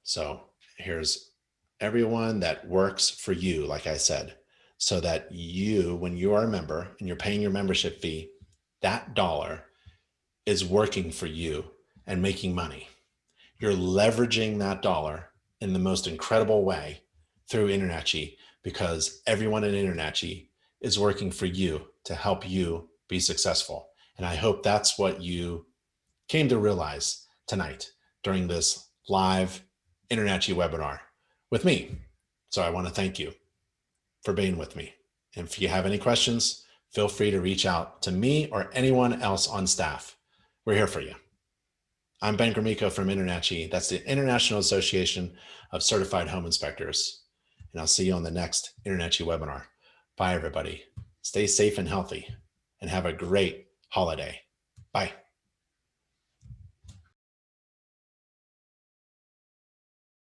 A: So here's everyone that works for you, like I said, so that you, when you are a member and you're paying your membership fee, that dollar is working for you and making money. You're leveraging that dollar in the most incredible way through InterNACHI, because everyone in InterNACHI is working for you to help you be successful. And I hope that's what you came to realize tonight during this live InterNACHI webinar with me. So I want to thank you for being with me. And if you have any questions, feel free to reach out to me or anyone else on staff. We're here for you. I'm Ben Gromicko from InterNACHI. That's the International Association of Certified Home Inspectors. And I'll see you on the next InterNACHI webinar. Bye, everybody. Stay safe and healthy, and have a great holiday. Bye.